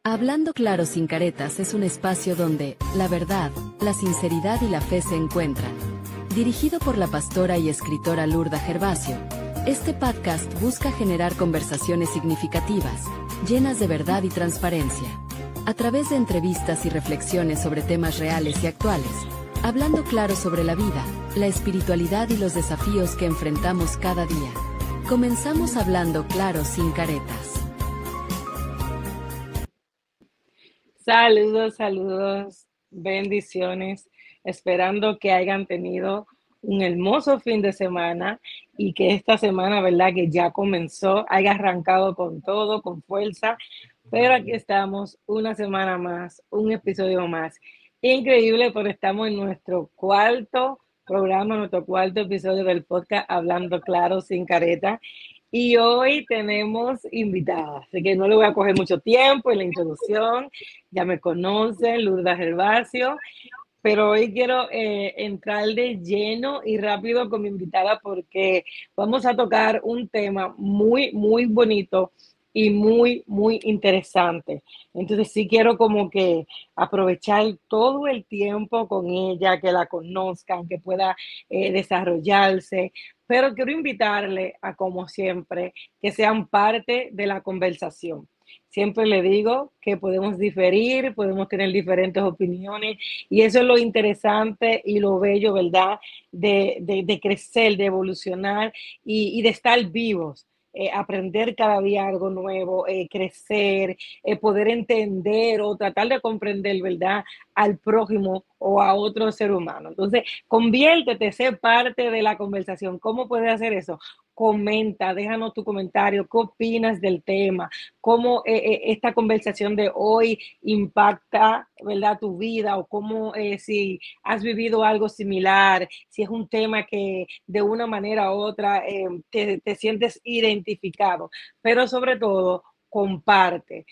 Hablando claro sin caretas es un espacio donde la verdad, la sinceridad y la fe se encuentran. Dirigido por la pastora y escritora Lurda Gervasio, este podcast busca generar conversaciones significativas, llenas de verdad y transparencia. A través de entrevistas y reflexiones sobre temas reales y actuales, hablando claro sobre la vida, la espiritualidad y los desafíos que enfrentamos cada día. Comenzamos hablando claro sin caretas. Saludos, bendiciones, esperando que hayan tenido un hermoso fin de semana y que esta semana, ¿verdad? Que ya comenzó, haya arrancado con todo, con fuerza, pero aquí estamos una semana más, un episodio más. Increíble, pero estamos en nuestro cuarto programa, nuestro cuarto episodio del podcast Hablando Claro Sin Careta. Y hoy tenemos invitadas, así que no le voy a coger mucho tiempo en la introducción. Ya me conocen, Lurda Gervasio, pero hoy quiero entrar de lleno y rápido con mi invitada porque vamos a tocar un tema muy bonito y muy interesante. Entonces sí quiero como que aprovechar todo el tiempo con ella, que la conozcan, que pueda desarrollarse, pero quiero invitarle a, como siempre, que sean parte de la conversación. Siempre le digo que podemos diferir, podemos tener diferentes opiniones y eso es lo interesante y lo bello, ¿verdad? De crecer, de evolucionar y de estar vivos. Aprender cada día algo nuevo, crecer, poder entender o tratar de comprender, ¿verdad?, al prójimo o a otro ser humano. Entonces, conviértete, sé parte de la conversación. ¿Cómo puedes hacer eso? Comenta, déjanos tu comentario, qué opinas del tema, cómo esta conversación de hoy impacta, ¿verdad?, tu vida, o cómo si has vivido algo similar, si es un tema que de una manera u otra te sientes identificado, pero sobre todo comparte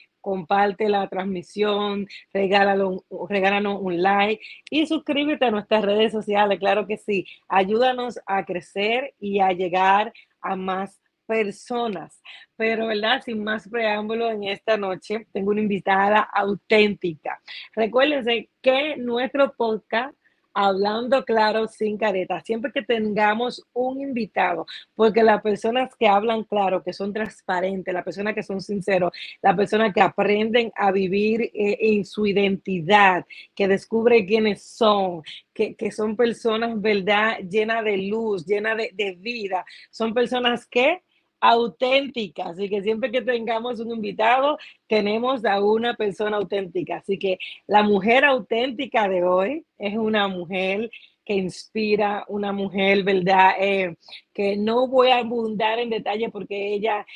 la transmisión, regálanos un like y suscríbete a nuestras redes sociales, claro que sí, ayúdanos a crecer y a llegar a más personas. Pero, ¿verdad? Sin más preámbulo, en esta noche tengo una invitada auténtica. Recuérdense que nuestro podcast Hablando Claro Sin Careta, siempre que tengamos un invitado, porque las personas que hablan claro, que son transparentes, las personas que son sinceros, las personas que aprenden a vivir en su identidad, que descubren quiénes son, que son personas, ¿verdad?, llenas de luz, llenas de vida, son personas que auténticas, así que siempre que tengamos un invitado, tenemos a una persona auténtica, así que la mujer auténtica de hoy es una mujer que inspira, una mujer, ¿verdad? Que no voy a abundar en detalle porque ella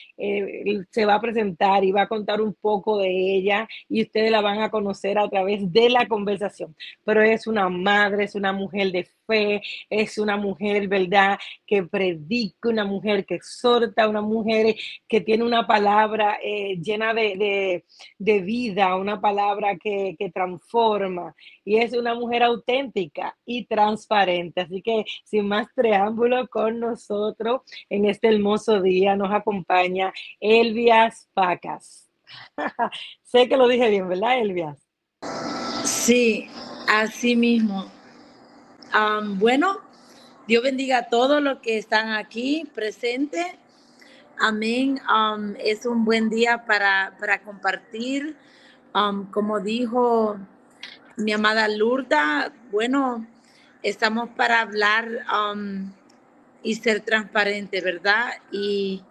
se va a presentar y va a contar un poco de ella y ustedes la van a conocer a través de la conversación. Pero es una madre, es una mujer de fe, es una mujer, ¿verdad?, que predica, una mujer que exhorta, una mujer que tiene una palabra llena de vida, una palabra que transforma, y es una mujer auténtica y transparente. Así que sin más preámbulo, con nosotros en este hermoso día nos acompaña Elvias Pacas. Sé que lo dije bien, ¿verdad, Elvias? Sí, así mismo. Bueno, Dios bendiga a todos los que están aquí presentes. Amén. Es un buen día para compartir. Como dijo mi amada Lurda, bueno, estamos para hablar y ser transparente, ¿verdad? Y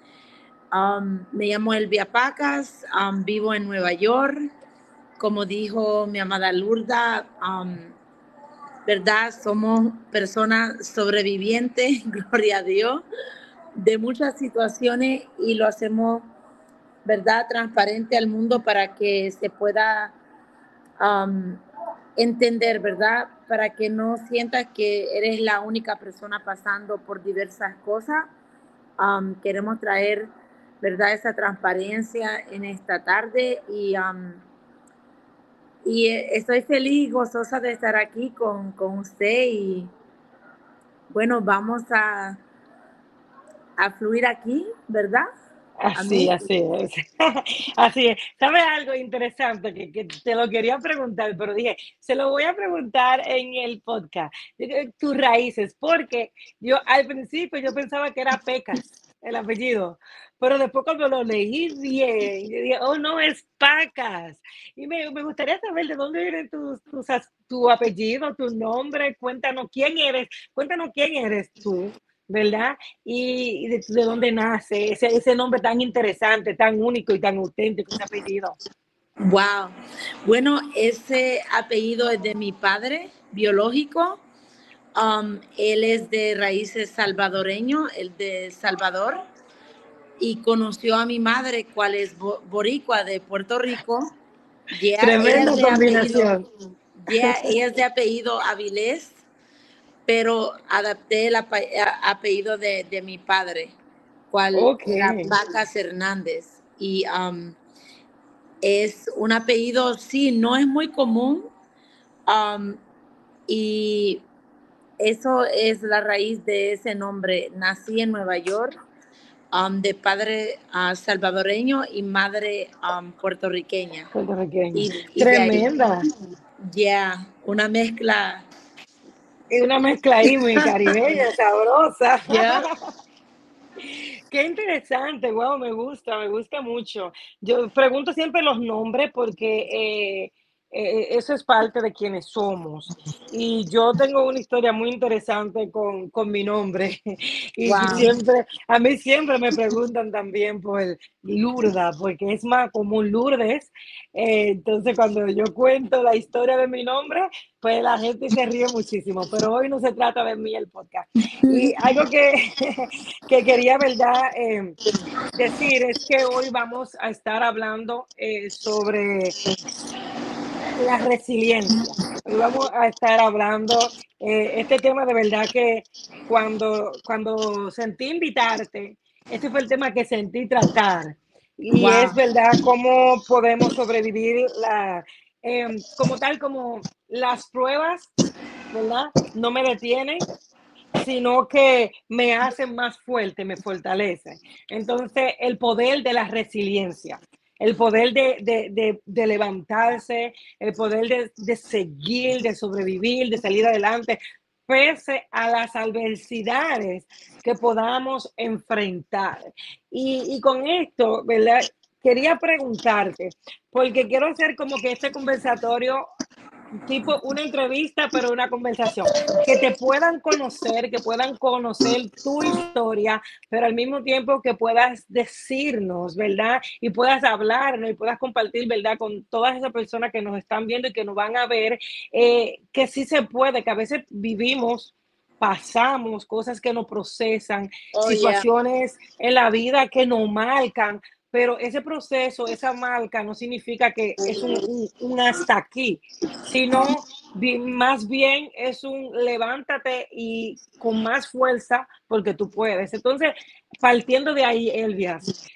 me llamo Elvia Pacas, vivo en Nueva York. Como dijo mi amada Lurda, ¿verdad? Somos personas sobrevivientes, gloria a Dios, de muchas situaciones, y lo hacemos, ¿verdad?, transparente al mundo para que se pueda entender, ¿verdad? Para que no sientas que eres la única persona pasando por diversas cosas. Queremos traer, ¿verdad?, esa transparencia en esta tarde, y estoy feliz y gozosa de estar aquí con usted, y bueno, vamos a fluir aquí, ¿verdad? Así, Amén. así es. Así es. ¿Sabes algo interesante que te lo quería preguntar, pero dije, se lo voy a preguntar en el podcast? Tus raíces, porque yo al principio yo pensaba que era Pecas, el apellido, pero después cuando lo leí bien, yo dije, oh no, es Pacas. Y me gustaría saber de dónde viene tu apellido, tu nombre, cuéntanos quién eres tú, ¿verdad? Y de dónde nace ese nombre tan interesante, tan único y tan auténtico, ese apellido. Wow. Bueno, ese apellido es de mi padre biológico. Él es de raíces salvadoreño, el de Salvador, y conoció a mi madre, cual es boricua de Puerto Rico. Ella Tremenda es de apellido, combinación. ella es de apellido Avilés, pero adapté el apellido de mi padre, cual Ok, era Pacas Hernández. Y es un apellido, sí, no es muy común. um, y eso es la raíz de ese nombre. Nací en Nueva York, de padre salvadoreño y madre puertorriqueña. puertorriqueña. Y de ahí, Tremenda. ya, una mezcla. Es una mezcla ahí muy caribeña, sabrosa. Ya. Qué interesante, wow, me gusta mucho. Yo pregunto siempre los nombres porque eso es parte de quienes somos. Y yo tengo una historia muy interesante con mi nombre. Y Wow. siempre, a mí siempre me preguntan también por Lurda, porque es más común Lourdes. Entonces, cuando yo cuento la historia de mi nombre, pues la gente se ríe muchísimo. Pero hoy no se trata de mí el podcast. Y algo que quería, ¿verdad? Decir es que hoy vamos a estar hablando sobre la resiliencia. Hoy vamos a estar hablando este tema de verdad que cuando sentí invitarte, este fue el tema que sentí tratar. Y es Wow. verdad cómo podemos sobrevivir como tal, como las pruebas, ¿verdad? No me detienen, sino que me hacen más fuerte, me fortalece. Entonces, el poder de la resiliencia, el poder de levantarse, el poder de seguir, de sobrevivir, de salir adelante, pese a las adversidades que podamos enfrentar. Y con esto, ¿verdad? Quería preguntarte, porque quiero hacer como que este conversatorio tipo una entrevista, pero una conversación, que puedan conocer tu historia, pero al mismo tiempo que puedas decirnos, ¿verdad? Y puedas hablarnos y puedas compartir, ¿verdad? Con todas esas personas que nos están viendo y que nos van a ver, que sí se puede, que a veces vivimos, pasamos cosas que nos procesan, Oh, yeah. situaciones en la vida que nos marcan, pero ese proceso, esa marca no significa que es un hasta aquí, sino más bien es un levántate y con más fuerza porque tú puedes. Entonces, partiendo de ahí, Elvias,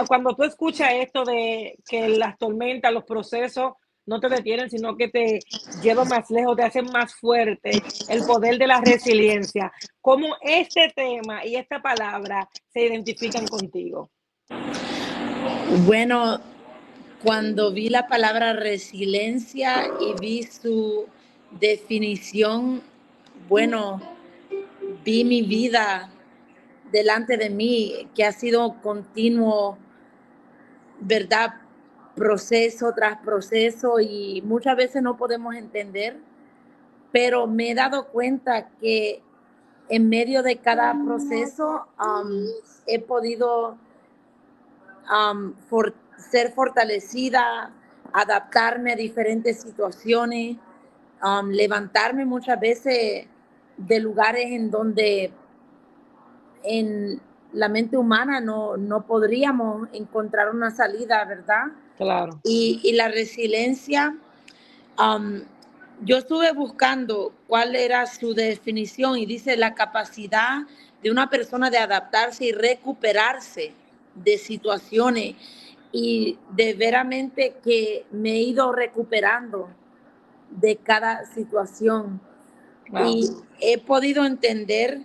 cuando tú escuchas esto de que las tormentas, los procesos no te detienen, sino que te llevan más lejos, te hacen más fuerte, el poder de la resiliencia, ¿cómo este tema y esta palabra se identifican contigo? Bueno, cuando vi la palabra resiliencia y vi su definición, bueno, vi mi vida delante de mí, que ha sido continuo, ¿verdad? Proceso tras proceso y muchas veces no podemos entender, pero me he dado cuenta que en medio de cada proceso he podido ser fortalecida, adaptarme a diferentes situaciones, levantarme muchas veces de lugares en donde en la mente humana no podríamos encontrar una salida, ¿verdad? Claro, Y la resiliencia, um, yo estuve buscando cuál era su definición y dice la capacidad de una persona de adaptarse y recuperarse de situaciones y de veramente que me he ido recuperando de cada situación wow, y he podido entender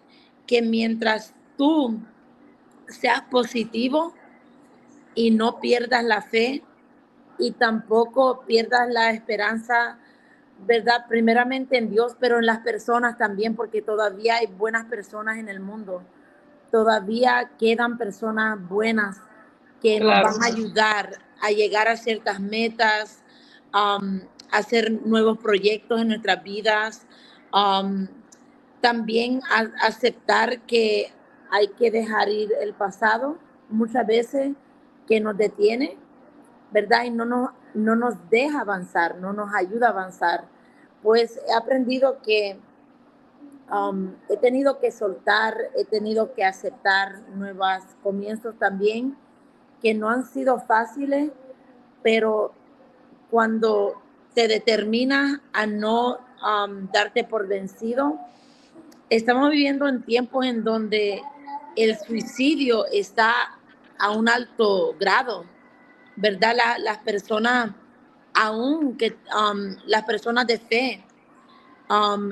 que mientras tú seas positivo, y no pierdas la fe y tampoco pierdas la esperanza, ¿verdad? Primeramente en Dios, pero en las personas también, porque todavía hay buenas personas en el mundo. Todavía quedan personas buenas que nos Claro. van a ayudar a llegar a ciertas metas, a hacer nuevos proyectos en nuestras vidas. um, También aceptar que hay que dejar ir el pasado muchas veces que nos detiene, ¿verdad? Y no nos deja avanzar, no nos ayuda a avanzar. Pues he aprendido que he tenido que soltar, he tenido que aceptar nuevos comienzos también, que no han sido fáciles, pero cuando te determinas a no darte por vencido, estamos viviendo en tiempos en donde el suicidio está a un alto grado, ¿verdad? Las personas, aún que las personas de fe, um,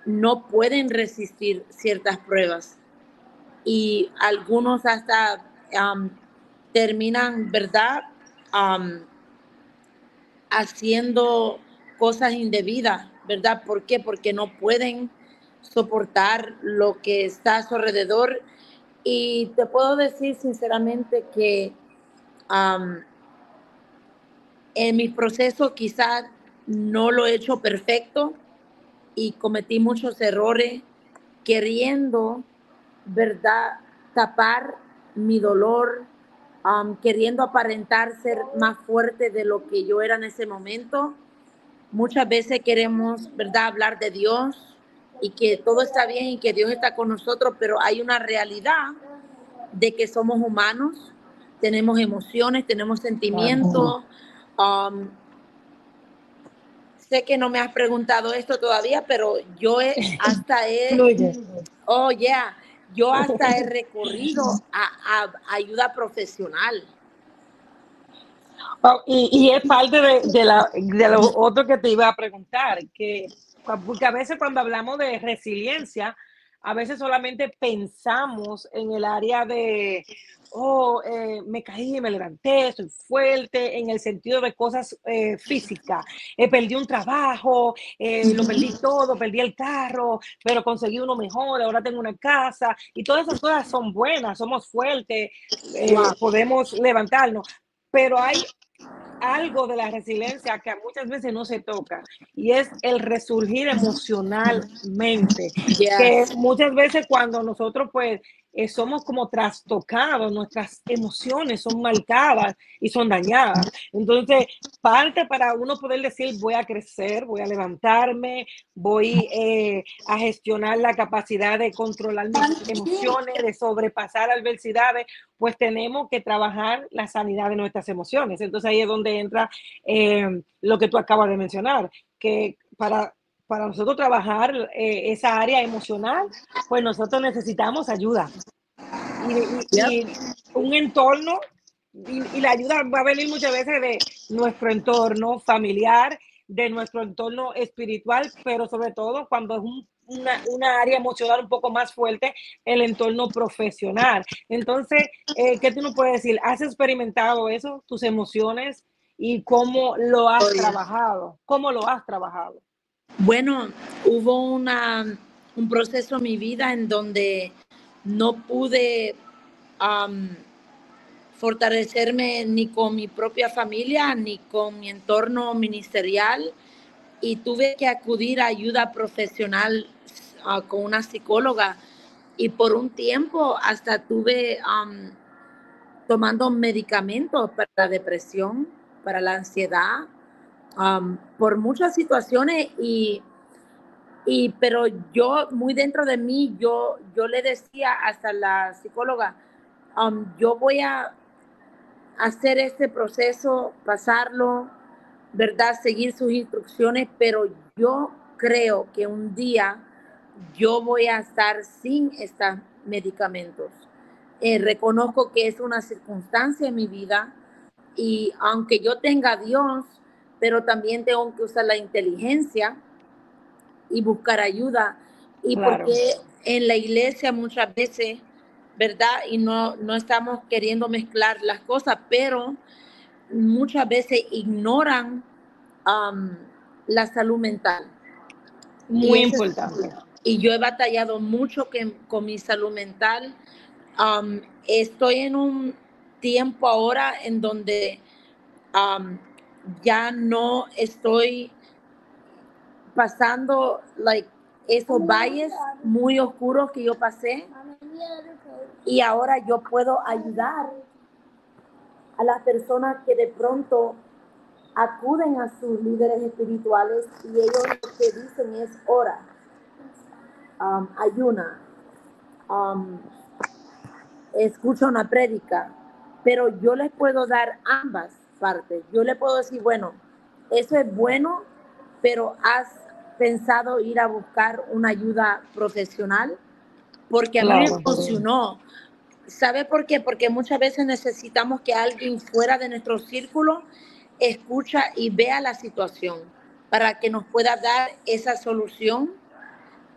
no pueden resistir ciertas pruebas y algunos hasta terminan, ¿verdad? Um, Haciendo cosas indebidas, ¿verdad? ¿Por qué? Porque no pueden soportar lo que está a su alrededor. Y te puedo decir sinceramente que um, en mi proceso quizás no lo he hecho perfecto y cometí muchos errores queriendo, ¿verdad?, tapar mi dolor, queriendo aparentar ser más fuerte de lo que yo era en ese momento. Muchas veces queremos, ¿verdad?, hablar de Dios y que todo está bien y que Dios está con nosotros, pero hay una realidad de que somos humanos, tenemos emociones, tenemos sentimientos. Um, Sé que no me has preguntado esto todavía, pero Fluye. oh yeah, yo hasta he recurrido a ayuda profesional. Oh, y es parte de lo otro que te iba a preguntar, porque a veces cuando hablamos de resiliencia, a veces solamente pensamos en el área de, oh, me caí, me levanté, soy fuerte, en el sentido de cosas físicas. Perdí un trabajo, lo perdí todo, perdí el carro, pero conseguí uno mejor, ahora tengo una casa, y todas esas cosas son buenas, somos fuertes, Wow. podemos levantarnos, pero hay algo de la resiliencia que muchas veces no se toca y es el resurgir emocionalmente, que Yes. muchas veces cuando nosotros pues somos como trastocados, nuestras emociones son marcadas y son dañadas. Entonces, parte para uno poder decir voy a crecer, voy a levantarme, voy a gestionar la capacidad de controlar mis emociones, de sobrepasar adversidades, pues tenemos que trabajar la sanidad de nuestras emociones. Entonces ahí es donde entra lo que tú acabas de mencionar, que para nosotros trabajar esa área emocional, pues nosotros necesitamos ayuda Yep. y un entorno, y la ayuda va a venir muchas veces de nuestro entorno familiar, de nuestro entorno espiritual, pero sobre todo cuando es una área emocional un poco más fuerte, el entorno profesional. Entonces, ¿qué tú nos puedes decir? ¿Has experimentado eso, tus emociones, y cómo lo has Oye. trabajado? ¿Cómo lo has trabajado? Bueno, hubo un proceso en mi vida en donde no pude um, fortalecerme ni con mi propia familia ni con mi entorno ministerial y tuve que acudir a ayuda profesional con una psicóloga y por un tiempo hasta tuve tomando medicamentos para la depresión, para la ansiedad, por muchas situaciones pero yo muy dentro de mí, yo le decía hasta la psicóloga, yo voy a hacer este proceso, pasarlo, ¿verdad? Seguir sus instrucciones, pero yo creo que un día yo voy a estar sin estos medicamentos. Reconozco que es una circunstancia en mi vida y aunque yo tenga a Dios, pero también tengo que usar la inteligencia y buscar ayuda. Y Claro, porque en la iglesia muchas veces, ¿verdad? Y no estamos queriendo mezclar las cosas, pero muchas veces ignoran um, la salud mental. Muy importante. Y yo he batallado mucho con mi salud mental. Estoy en un tiempo ahora en donde ya no estoy pasando esos valles muy oscuros que yo pasé, y ahora yo puedo ayudar a las personas que de pronto acuden a sus líderes espirituales y ellos lo que dicen es ora, ayuna, escucha una prédica, pero yo les puedo dar ambas partes. Yo le puedo decir, bueno, eso es bueno, pero has pensado ir a buscar una ayuda profesional, porque a mí me funcionó. ¿Sabe por qué? Porque muchas veces necesitamos que alguien fuera de nuestro círculo escucha y vea la situación para que nos pueda dar esa solución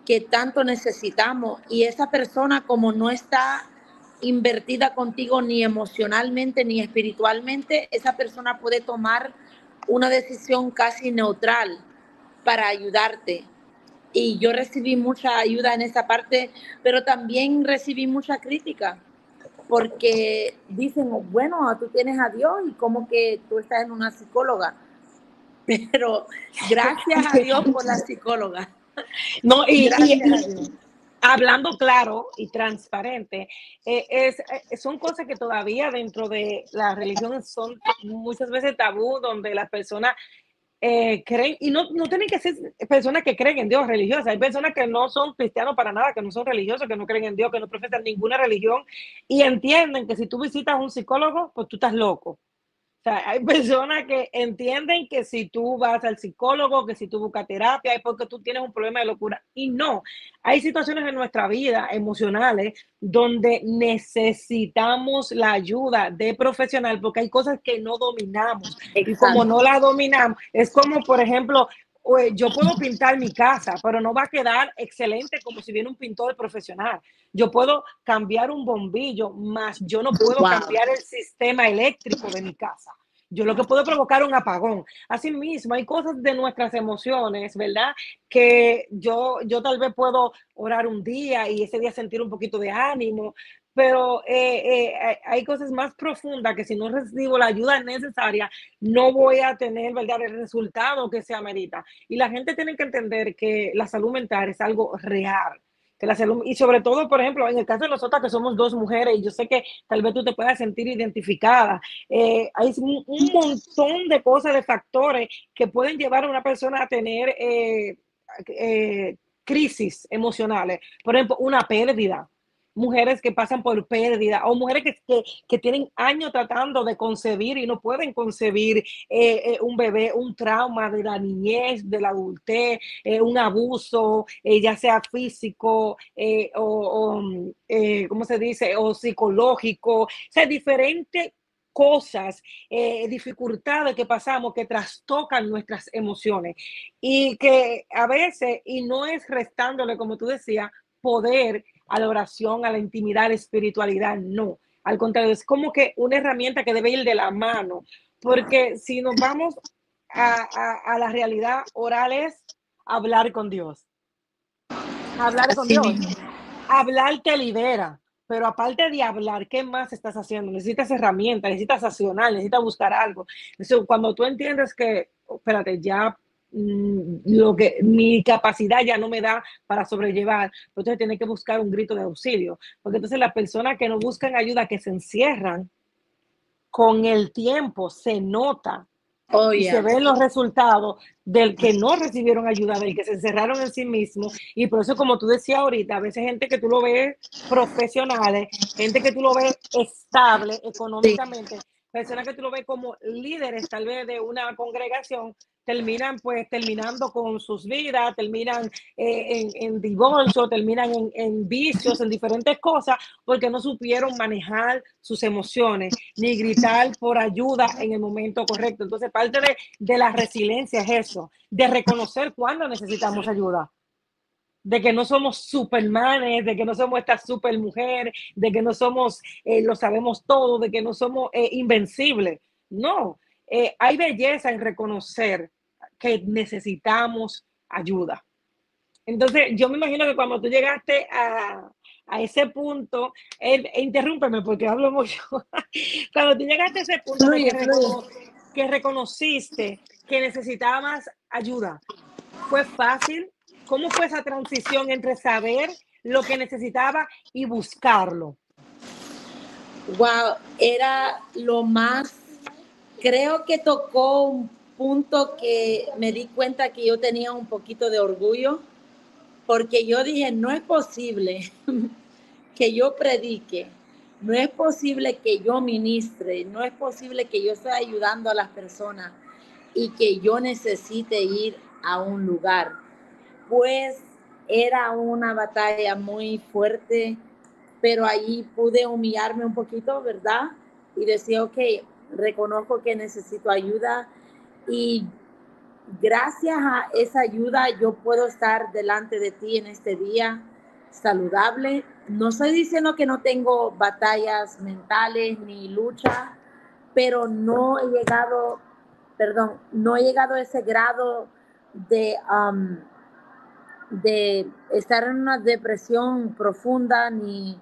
que tanto necesitamos. Y esa persona, como no está invertida contigo ni emocionalmente ni espiritualmente, esa persona puede tomar una decisión casi neutral para ayudarte. Y yo recibí mucha ayuda en esa parte, pero también recibí mucha crítica, porque dicen, bueno, tú tienes a Dios y como que tú estás en una psicóloga. Pero gracias a Dios por la psicóloga. No, y hablando claro y transparente, son cosas que todavía dentro de la religión son muchas veces tabú, donde las personas creen, y no tienen que ser personas que creen en Dios religiosas, hay personas que no son cristianos para nada, que no son religiosos, que no creen en Dios, que no profesan ninguna religión, y entienden que si tú visitas a un psicólogo, pues tú estás loco. O sea, hay personas que entienden que si tú vas al psicólogo, que si tú buscas terapia, es porque tú tienes un problema de locura. Y no, hay situaciones en nuestra vida emocionales donde necesitamos la ayuda de profesional porque hay cosas que no dominamos. Exacto. Y como no la dominamos, es como, por ejemplo, yo puedo pintar mi casa, pero no va a quedar excelente como si viene un pintor profesional. Yo puedo cambiar un bombillo, más yo no puedo cambiar el sistema eléctrico de mi casa. Yo lo que puedo provocar un apagón. Asimismo, hay cosas de nuestras emociones, ¿verdad? Que yo tal vez puedo orar un día y ese día sentir un poquito de ánimo, pero hay cosas más profundas que si no recibo la ayuda necesaria, no voy a tener, ¿verdad?, el resultado que se amerita. Y la gente tiene que entender que la salud mental es algo real. Que la salud, y sobre todo, por ejemplo, en el caso de nosotras que somos dos mujeres, y yo sé que tal vez tú te puedas sentir identificada, hay un montón de cosas, de factores que pueden llevar a una persona a tener crisis emocionales. Por ejemplo, una pérdida, mujeres que pasan por pérdida o mujeres que tienen años tratando de concebir y no pueden concebir un bebé, un trauma de la niñez, de la adultez, un abuso, ya sea físico ¿cómo se dice? O psicológico, o sea, diferentes cosas, dificultades que pasamos que trastocan nuestras emociones y que a veces, y no es restándole, como tú decías, poder a la oración, a la intimidad, a la espiritualidad, no. Al contrario, es como que una herramienta que debe ir de la mano, porque si nos vamos a la realidad, orar es hablar con Dios. Hablar con Dios. Hablar te libera, pero aparte de hablar, ¿qué más estás haciendo? Necesitas herramientas, necesitas accionar, necesitas buscar algo. Entonces, cuando tú entiendes que, espérate, ya lo que mi capacidad ya no me da para sobrellevar, pues entonces tienes que buscar un grito de auxilio, porque entonces las personas que no buscan ayuda, que se encierran, con el tiempo se nota y se ven los resultados del que no recibieron ayuda, del que se encerraron en sí mismo. Y por eso, como tú decías ahorita, a veces gente que tú lo ves profesionales, gente que tú lo ves estable económicamente, personas que tú lo ves como líderes tal vez de una congregación, terminan pues terminando con sus vidas, terminan en divorcio, terminan en vicios, en diferentes cosas, porque no supieron manejar sus emociones, ni gritar por ayuda en el momento correcto. Entonces, parte de la resiliencia es eso, de reconocer cuándo necesitamos ayuda. de que no somos supermanes, de que no somos esta supermujer, de que no somos, lo sabemos todo, de que no somos invencibles. No, hay belleza en reconocer que necesitamos ayuda. Entonces, yo me imagino que cuando tú llegaste a ese punto, interrúmpeme porque hablo mucho. Cuando tú llegaste a ese punto de Fluye, fluye. que reconociste que necesitabas ayuda, ¿fue fácil? ¿Cómo fue esa transición entre saber lo que necesitaba y buscarlo? Wow, era lo más, creo que tocó un punto que me di cuenta que yo tenía un poquito de orgullo, porque yo dije, no es posible que yo predique, no es posible que yo ministre, no es posible que yo esté ayudando a las personas y que yo necesite ir a un lugar. Pues era una batalla muy fuerte, pero ahí pude humillarme un poquito, ¿verdad? Y decir, ok, reconozco que necesito ayuda y gracias a esa ayuda yo puedo estar delante de ti en este día saludable. No estoy diciendo que no tengo batallas mentales ni lucha, pero no he llegado, perdón, no he llegado a ese grado de, de estar en una depresión profunda, ni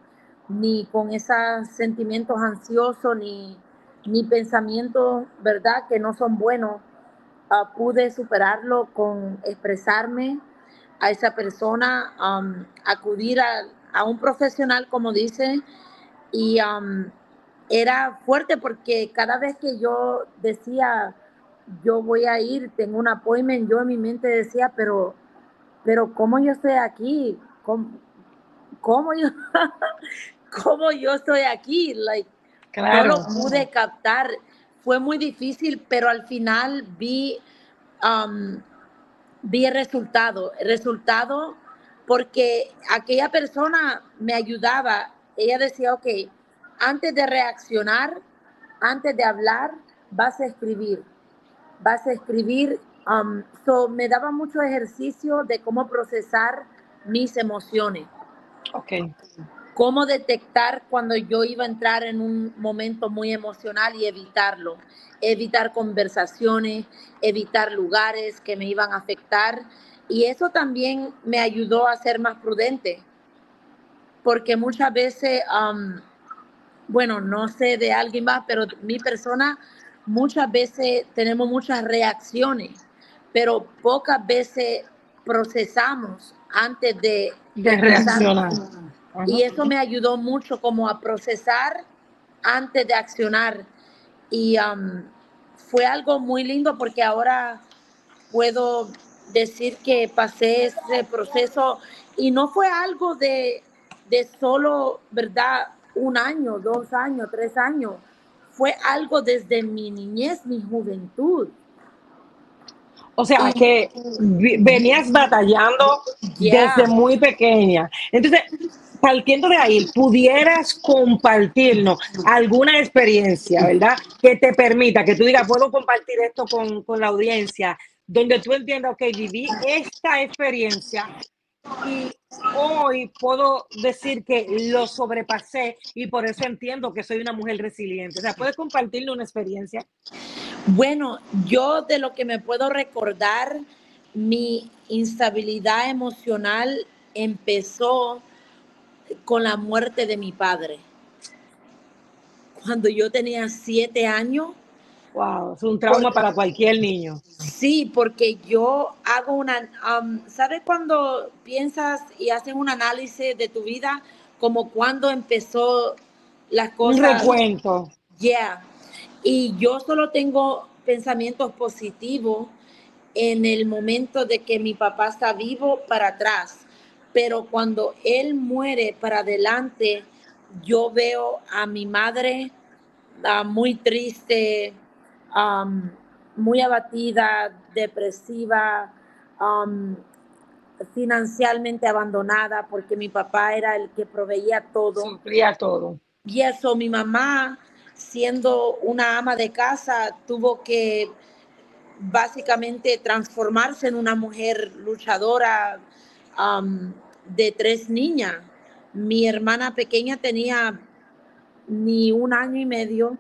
con esos sentimientos ansiosos, ni pensamientos, ¿verdad?, que no son buenos. Pude superarlo con expresarme a esa persona, acudir a un profesional, como dice, y era fuerte porque cada vez que yo decía, yo voy a ir, tengo un appointment, yo en mi mente decía, pero ¿cómo yo estoy aquí? ¿Cómo yo, cómo yo estoy aquí? Like, no lo Claro. pude captar. Fue muy difícil, pero al final um, vi el resultado porque aquella persona me ayudaba. Ella decía, ok, antes de reaccionar, antes de hablar, vas a escribir, vas a escribir. So me daba mucho ejercicio de cómo procesar mis emociones, Ok. cómo detectar cuando yo iba a entrar en un momento muy emocional y evitarlo, evitar conversaciones, evitar lugares que me iban a afectar. Y eso también me ayudó a ser más prudente, porque muchas veces, bueno, no sé de alguien más, pero mi persona, muchas veces tenemos muchas reacciones, pero pocas veces procesamos antes de De expresar. reaccionar. Ajá. Y eso me ayudó mucho como a procesar antes de accionar. Y fue algo muy lindo porque ahora puedo decir que pasé ese proceso y no fue algo de solo, ¿verdad? Un año, 2 años, 3 años. Fue algo desde mi niñez, mi juventud. O sea, Y que venías batallando desde ya, muy pequeña. Entonces, partiendo de ahí, pudieras compartirnos alguna experiencia, ¿verdad? Que te permita, que tú digas, puedo compartir esto con la audiencia, donde tú entiendas, ok, viví esta experiencia y hoy puedo decir que lo sobrepasé y por eso entiendo que soy una mujer resiliente. O sea, ¿puedes compartirle una experiencia? bueno, yo de lo que me puedo recordar, mi instabilidad emocional empezó con la muerte de mi padre. Cuando yo tenía 7 años, Wow, es un por, trauma para cualquier niño. sí, porque yo hago ¿sabes cuando piensas y haces un análisis de tu vida? Como cuando empezó las Un cosas, recuento. yeah. Y yo solo tengo pensamientos positivos en el momento de que mi papá está vivo para atrás, pero cuando él muere para adelante, yo veo a mi madre muy triste, um, muy abatida, depresiva, um, financieramente abandonada, porque mi papá era el que proveía todo. Sufría todo. Y eso, mi mamá, siendo una ama de casa, tuvo que básicamente transformarse en una mujer luchadora, de 3 niñas. Mi hermana pequeña tenía ni 1 año y medio,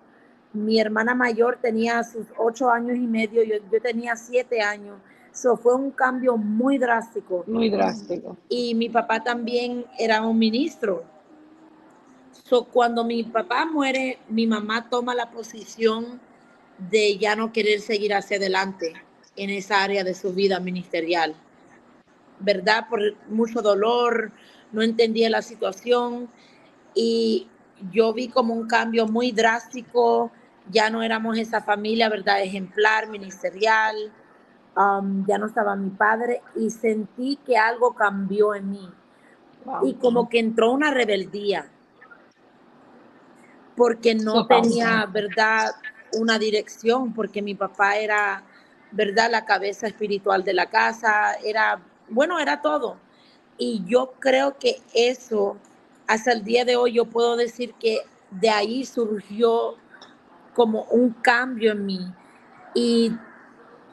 mi hermana mayor tenía sus 8 años y medio, yo tenía 7 años. So, fue un cambio muy drástico. Muy drástico. Y mi papá también era un ministro. So, cuando mi papá muere, mi mamá toma la posición de ya no querer seguir hacia adelante en esa área de su vida ministerial, ¿verdad? Por mucho dolor, no entendía la situación y yo vi como un cambio muy drástico. Ya no éramos esa familia, ¿verdad? Ejemplar, ministerial. Ya no estaba mi padre y sentí que algo cambió en mí. Wow. Y como que entró una rebeldía, porque no Eso pasa. tenía, ¿verdad?, una dirección, porque mi papá era, ¿verdad?, la cabeza espiritual de la casa, era todo. Y yo creo que eso, hasta el día de hoy, yo puedo decir que de ahí surgió como un cambio en mí. Y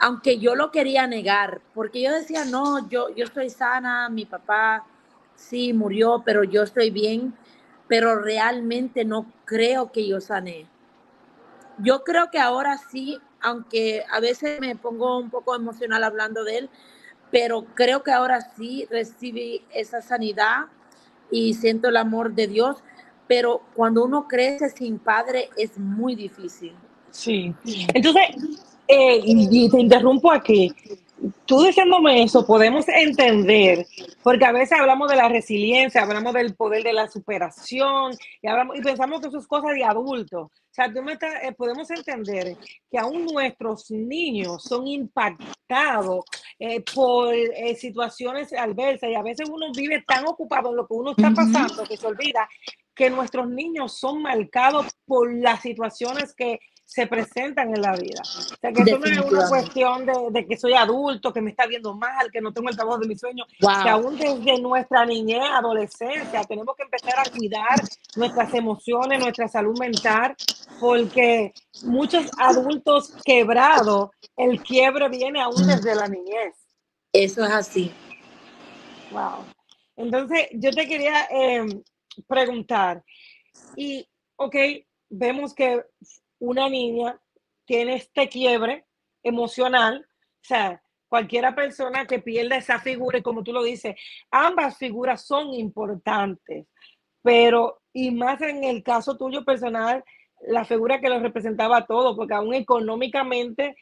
aunque yo lo quería negar, porque yo decía, no, yo estoy sana, mi papá sí murió, pero yo estoy bien, pero realmente no creo que yo sané. Yo creo que ahora sí, aunque a veces me pongo un poco emocional hablando de él, pero creo que ahora sí recibí esa sanidad y siento el amor de Dios, pero cuando uno crece sin padre es muy difícil. Sí. Entonces, y te interrumpo aquí. Tú diciéndome eso, podemos entender, porque a veces hablamos de la resiliencia, hablamos del poder de la superación, y pensamos que eso es cosa de adultos. O sea, podemos entender que aún nuestros niños son impactados por situaciones adversas, y a veces uno vive tan ocupado en lo que uno está pasando que se olvida que nuestros niños son marcados por las situaciones que se presentan en la vida. O sea, que eso no es una Definitivamente. cuestión de que soy adulto, que me está viendo mal, que no tengo el trabajo de mis sueños, que Wow. aún desde nuestra niñez, adolescencia, tenemos que empezar a cuidar nuestras emociones, nuestra salud mental, porque muchos adultos quebrados, el quiebre viene aún desde la niñez. Eso es así. Wow. Entonces, yo te quería preguntar, y, ok, vemos que una niña tiene este quiebre emocional, o sea, cualquiera persona que pierda esa figura, y como tú lo dices, ambas figuras son importantes, pero, y más en el caso tuyo personal, la figura que lo representaba todo, porque aún económicamente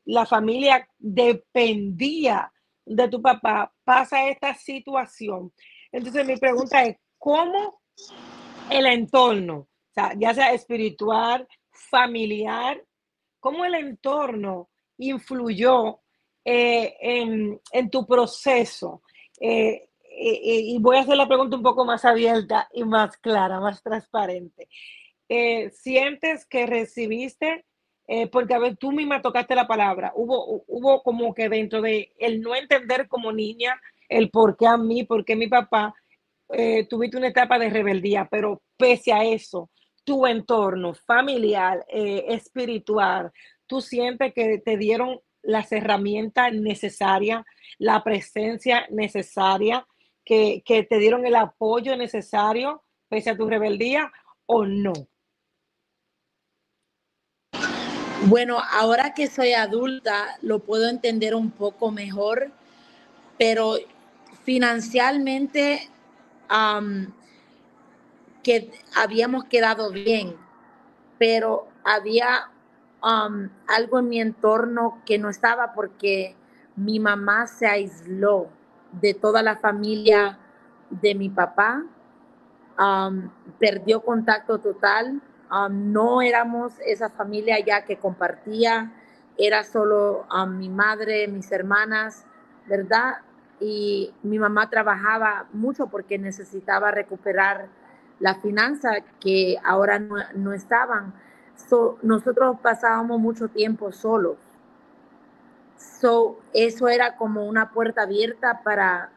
la familia dependía de tu papá, pasa esta situación. Entonces mi pregunta es, ¿cómo el entorno, o sea, ya sea espiritual, familiar, cómo el entorno influyó en tu proceso? Y voy a hacer la pregunta un poco más abierta y más clara, más transparente. ¿Sientes que recibiste, porque a ver, tú misma tocaste la palabra, hubo como que dentro de el no entender como niña el por qué a mí, por qué mi papá, tuviste una etapa de rebeldía, pero pese a eso, tu entorno familiar, espiritual, tú sientes que te dieron las herramientas necesarias, la presencia necesaria, que te dieron el apoyo necesario pese a tu rebeldía o no? Bueno, ahora que soy adulta, lo puedo entender un poco mejor, pero financieramente am, que habíamos quedado bien, pero había algo en mi entorno que no estaba porque mi mamá se aisló de toda la familia de mi papá, perdió contacto total. No éramos esa familia ya que compartía, era solo mi madre, mis hermanas, ¿verdad? Y mi mamá trabajaba mucho porque necesitaba recuperar la finanza que ahora no estaban. So, nosotros pasábamos mucho tiempo solos. So, eso era como una puerta abierta para,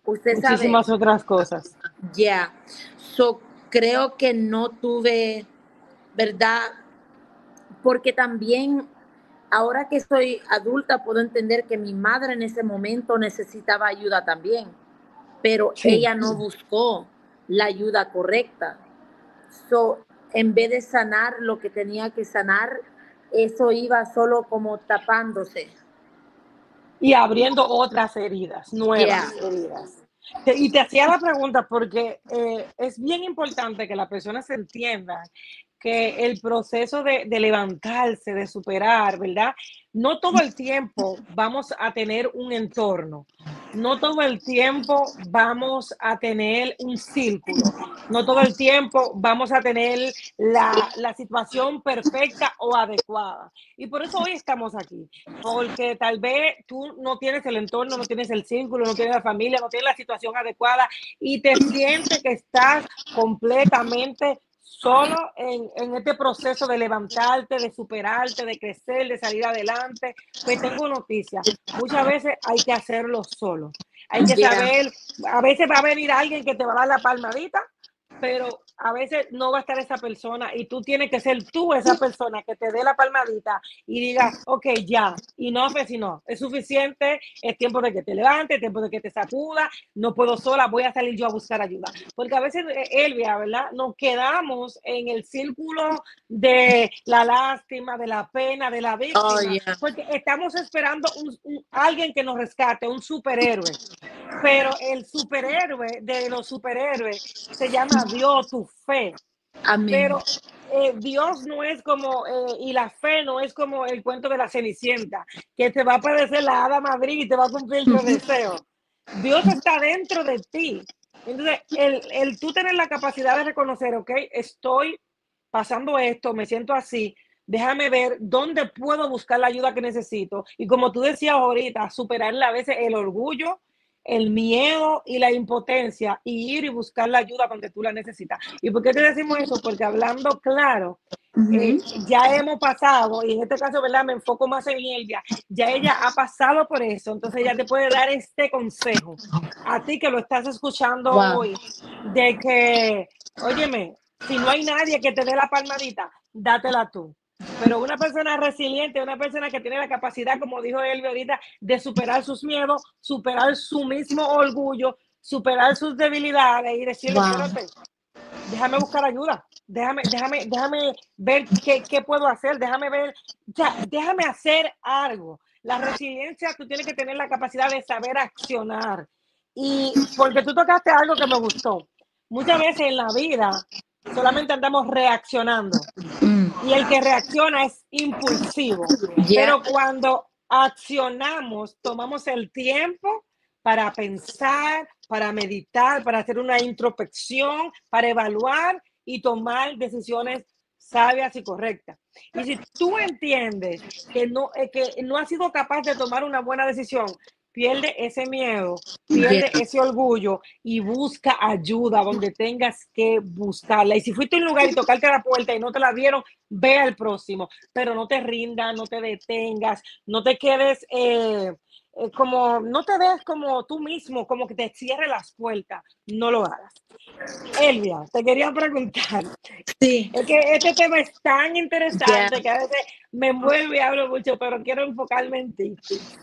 usted sabe, Muchísimas otras cosas. ya. So, creo que no tuve, ¿verdad? Porque también ahora que soy adulta puedo entender que mi madre en ese momento necesitaba ayuda también, pero Sí. ella no buscó la ayuda correcta. So, en vez de sanar lo que tenía que sanar, eso iba solo como tapándose. Y abriendo otras heridas, Yeah. nuevas heridas. Y te hacía la pregunta porque es bien importante que la persona se entienda que el proceso de levantarse, de superar, ¿verdad? No todo el tiempo vamos a tener un entorno, no todo el tiempo vamos a tener un círculo, no todo el tiempo vamos a tener la situación perfecta o adecuada. Y por eso hoy estamos aquí, porque tal vez tú no tienes el entorno, no tienes el círculo, no tienes la familia, no tienes la situación adecuada y te sientes que estás completamente solo en este proceso de levantarte, de superarte, de crecer, de salir adelante. Pues tengo noticias. Muchas veces hay que hacerlo solo. Hay que Yeah. saber, a veces va a venir alguien que te va a dar la palmadita, pero a veces no va a estar esa persona y tú tienes que ser tú esa persona que te dé la palmadita y diga, ok, ya, y no, pues si no, es suficiente, es tiempo de que te levantes, es tiempo de que te sacuda, no puedo sola, voy a salir yo a buscar ayuda. Porque a veces, Elvia, ¿verdad? Nos quedamos en el círculo de la lástima, de la pena, de la Oh, víctima, yeah. porque estamos esperando alguien que nos rescate, un superhéroe. Pero el superhéroe de los superhéroes se llama Dios, tu fe. Amén. Pero Dios no es como, y la fe no es como el cuento de la Cenicienta, que te va a aparecer la hada Madrid y te va a cumplir tu deseo. Dios está dentro de ti. Entonces, el tú tener la capacidad de reconocer, ok, estoy pasando esto, me siento así, déjame ver dónde puedo buscar la ayuda que necesito. Y como tú decías ahorita, superar a veces el orgullo, el miedo y la impotencia y ir y buscar la ayuda donde tú la necesitas. ¿Y por qué te decimos eso? Porque hablando claro, ya hemos pasado, y en este caso, ¿verdad? Me enfoco más en ella, ya ella ha pasado por eso, entonces ella te puede dar este consejo a ti que lo estás escuchando Wow. hoy, de que, óyeme, si no hay nadie que te dé la palmadita, dátela tú. Pero una persona resiliente, una persona que tiene la capacidad, como dijo él ahorita, de superar sus miedos, superar su mismo orgullo, superar sus debilidades y decirle, Wow. espérate, déjame buscar ayuda, déjame ver qué puedo hacer, déjame ver, ya, déjame hacer algo. La resiliencia, tú tienes que tener la capacidad de saber accionar. Y porque tú tocaste algo que me gustó. Muchas veces en la vida solamente andamos reaccionando y el que reacciona es impulsivo. Yeah. Pero cuando accionamos, tomamos el tiempo para pensar, para meditar, para hacer una introspección, para evaluar y tomar decisiones sabias y correctas. Y si tú entiendes que no has sido capaz de tomar una buena decisión, pierde ese miedo, Yeah. pierde ese orgullo y busca ayuda donde tengas que buscarla. Y si fuiste a un lugar y tocaste la puerta y no te la dieron, ve al próximo, pero no te rindas, no te detengas, no te quedes como, no te des como tú mismo, como que te cierre las puertas, no lo hagas. Elvia, te quería preguntar, Sí. es que este tema es tan Yeah. interesante que a veces me envuelvo y hablo mucho, pero quiero enfocarme en ti.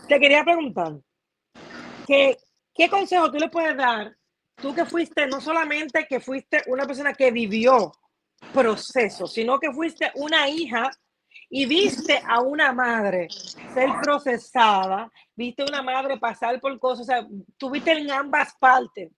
Te quería preguntar, ¿qué, qué consejo tú le puedes dar? Tú que fuiste, no solamente que fuiste una persona que vivió procesos, sino que fuiste una hija y viste a una madre ser procesada, viste a una madre pasar por cosas, o sea, tuviste en ambas partes.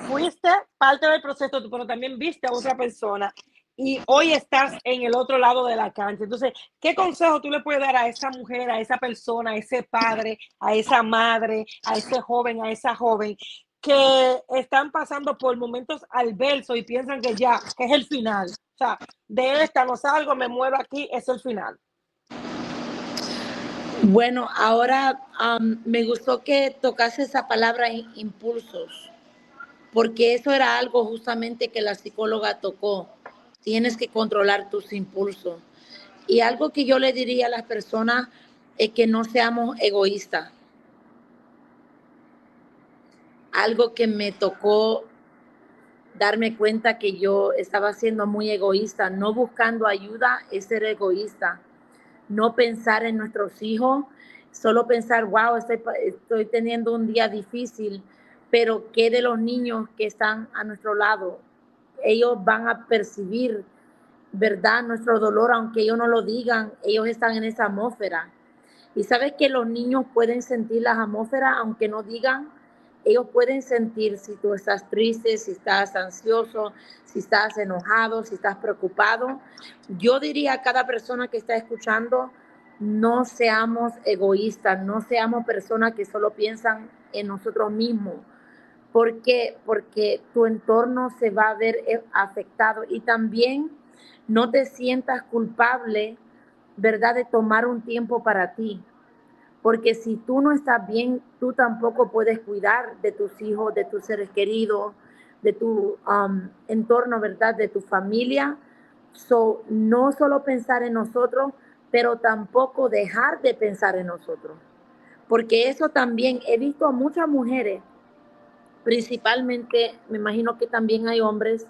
Fuiste parte del proceso, pero también viste a otra persona y hoy estás en el otro lado de la cancha. Entonces, ¿qué consejo tú le puedes dar a esa mujer, a esa persona, a ese padre, a esa madre, a ese joven, a esa joven que están pasando por momentos adversos y piensan que ya, que es el final? O sea, de esta no salgo, me muero aquí, es el final. Bueno, ahora me gustó que tocase esa palabra impulsos, porque eso era algo justamente que la psicóloga tocó. Tienes que controlar tus impulsos. Y algo que yo le diría a las personas es que no seamos egoístas. Algo que me tocó darme cuenta que yo estaba siendo muy egoísta, no buscando ayuda es ser egoísta. no pensar en nuestros hijos, solo pensar, wow, estoy teniendo un día difícil, pero ¿qué de los niños que están a nuestro lado? Ellos van a percibir, ¿verdad? Nuestro dolor, aunque ellos no lo digan, ellos están en esa atmósfera. Y sabes que los niños pueden sentir las atmósferas, aunque no digan, ellos pueden sentir si tú estás triste, si estás ansioso, si estás enojado, si estás preocupado. Yo diría a cada persona que está escuchando, no seamos egoístas, no seamos personas que solo piensan en nosotros mismos. ¿Por qué? Porque tu entorno se va a ver afectado. Y también no te sientas culpable, ¿verdad?, de tomar un tiempo para ti. Porque si tú no estás bien, tú tampoco puedes cuidar de tus hijos, de tus seres queridos, de tu entorno, ¿verdad?, de tu familia. No solo pensar en nosotros, pero tampoco dejar de pensar en nosotros. Porque eso también, he visto a muchas mujeres, principalmente, me imagino que también hay hombres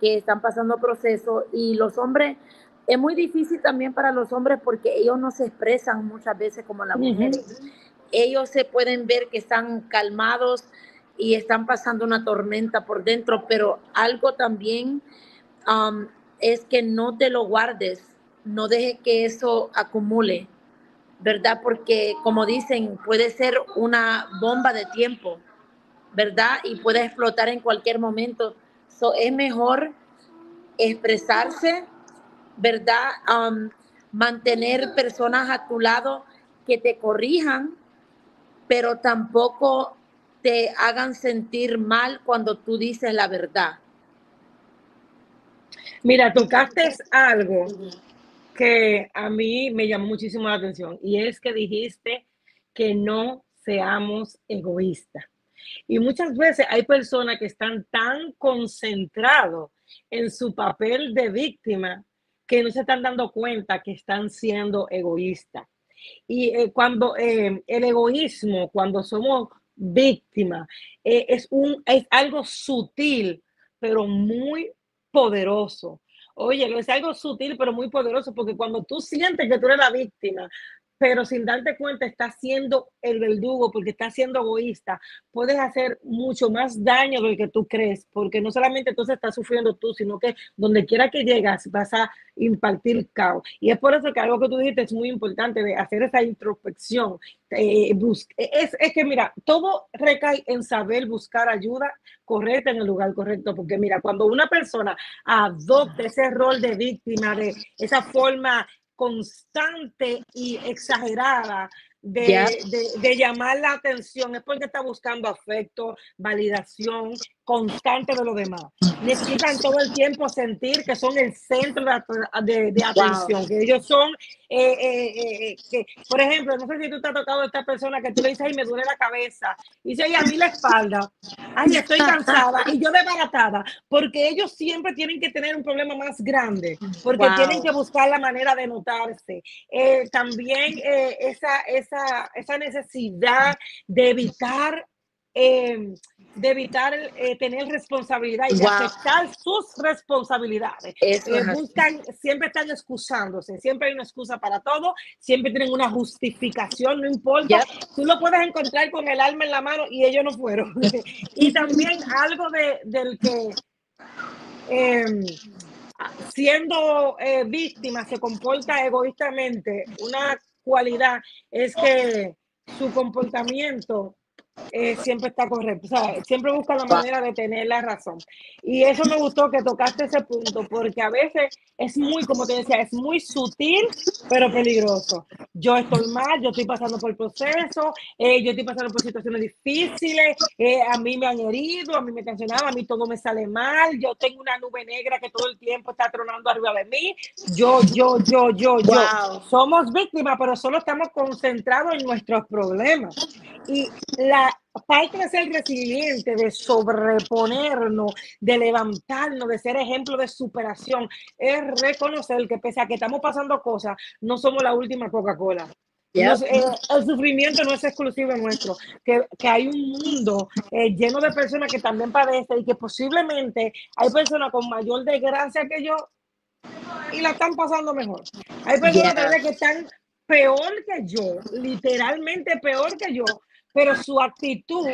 que están pasando procesos, y los hombres, es muy difícil también para los hombres porque ellos no se expresan muchas veces como las mujeres. Ellos se pueden ver que están calmados y están pasando una tormenta por dentro, pero algo también um, es que no te lo guardes, no dejes que eso acumule, ¿verdad? Porque como dicen, puede ser una bomba de tiempo, ¿verdad? Y puede explotar en cualquier momento. Es mejor expresarse, ¿verdad? Mantener personas a tu lado que te corrijan, pero tampoco te hagan sentir mal cuando tú dices la verdad. Mira, tocaste algo que a mí me llamó muchísimo la atención, y es que dijiste que no seamos egoístas. Y muchas veces hay personas que están tan concentrados en su papel de víctima que no se están dando cuenta que están siendo egoístas. Y cuando el egoísmo, cuando somos víctimas, es algo sutil, pero muy poderoso. Oye, es algo sutil, pero muy poderoso, porque cuando tú sientes que tú eres la víctima, pero sin darte cuenta estás siendo el verdugo porque estás siendo egoísta, puedes hacer mucho más daño del que tú crees, porque no solamente entonces estás sufriendo tú, sino que donde quiera que llegas vas a impartir caos. Y es por eso que algo que tú dijiste es muy importante, de hacer esa introspección. Es que mira, todo recae en saber buscar ayuda correcta en el lugar correcto, porque mira, cuando una persona adopta ese rol de víctima, de esa forma constante y exagerada de llamar la atención, es porque está buscando afecto, validación constante de los demás. Necesitan todo el tiempo sentir que son el centro de atención, wow, que ellos son, que, por ejemplo, no sé si tú te has tocado a esta persona que tú le dices, ay, me duele la cabeza, y dice, ay, a mí la espalda, ay, estoy cansada, y yo desbaratada, porque ellos siempre tienen que tener un problema más grande, porque wow, tienen que buscar la manera de notarse. También esa necesidad de evitar tener responsabilidad y de wow, aceptar sus responsabilidades. Buscan, siempre están excusándose, siempre hay una excusa para todo, siempre tienen una justificación, no importa. Tú lo puedes encontrar con el alma en la mano y ellos no fueron. Y también algo del que siendo víctima se comporta egoístamente, una cualidad es que su comportamiento siempre está correcto, o sea, siempre busca la manera de tener la razón. Y eso me gustó que tocaste ese punto, porque a veces es muy, como te decía, es muy sutil, pero peligroso. Yo estoy mal, yo estoy pasando por el proceso, yo estoy pasando por situaciones difíciles, a mí me han herido, a mí me cancionaban, a mí todo me sale mal, yo tengo una nube negra que todo el tiempo está tronando arriba de mí, yo. Wow. Somos víctimas, pero solo estamos concentrados en nuestros problemas. Y la parte de ser resiliente, de sobreponernos, de levantarnos, de ser ejemplo de superación, es reconocer que pese a que estamos pasando cosas, no somos la última Coca-Cola. El sufrimiento no es exclusivo nuestro, que hay un mundo lleno de personas que también padecen y que posiblemente hay personas con mayor desgracia que yo, y la están pasando mejor. Hay personas tal Yeah. vez que están peor que yo, literalmente peor que yo, pero su actitud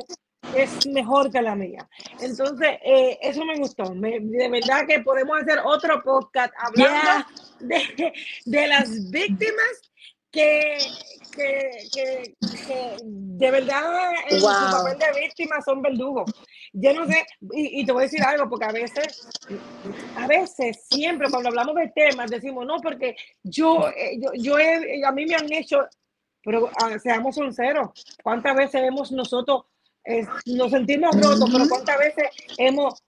es mejor que la mía. Entonces, eso me gustó. De verdad que podemos hacer otro podcast hablando Yeah. de las víctimas que, que de verdad en su Wow. papel de víctima son verdugos. Yo no sé, y te voy a decir algo, porque a veces, siempre cuando hablamos de temas, decimos, no, porque a mí me han hecho, pero seamos sinceros, ¿cuántas veces hemos nosotros, nos sentimos rotos, pero cuántas veces hemos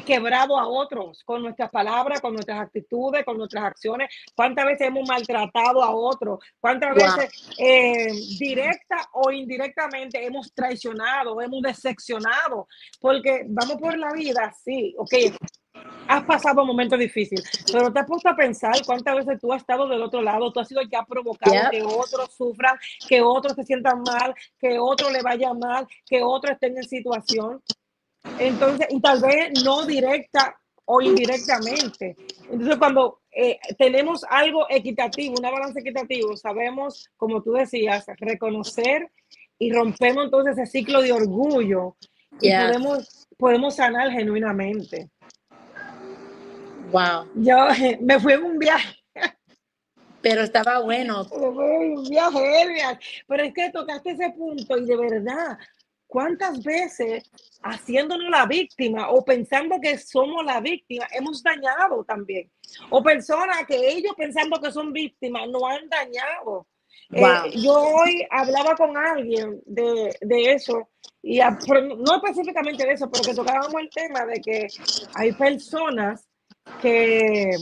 quebrado a otros con nuestras palabras, con nuestras actitudes, con nuestras acciones? ¿Cuántas veces hemos maltratado a otros? ¿Cuántas Wow. veces, directa o indirectamente, hemos traicionado, hemos decepcionado? Porque vamos por la vida, sí, ok, has pasado momentos difíciles, pero te has puesto a pensar cuántas veces tú has estado del otro lado, tú has sido el que ha provocado Yep. que otros sufran, que otros se sientan mal, que otros le vaya mal, que otros estén en situación. Entonces, y tal vez no directa o indirectamente. Entonces, cuando tenemos algo equitativo, una balanza equitativa, sabemos, como tú decías, reconocer y rompemos entonces ese ciclo de orgullo y Yeah. podemos sanar genuinamente. Wow. Yo me fui en un viaje, Pero estaba bueno. me fui en un viaje, Elian, pero es que tocaste ese punto y de verdad, ¿cuántas veces haciéndonos la víctima o pensando que somos la víctima hemos dañado también? O personas que ellos pensando que son víctimas no han dañado. Wow. Yo hoy hablaba con alguien de eso, pero no específicamente de eso, pero que tocábamos el tema de que hay personas que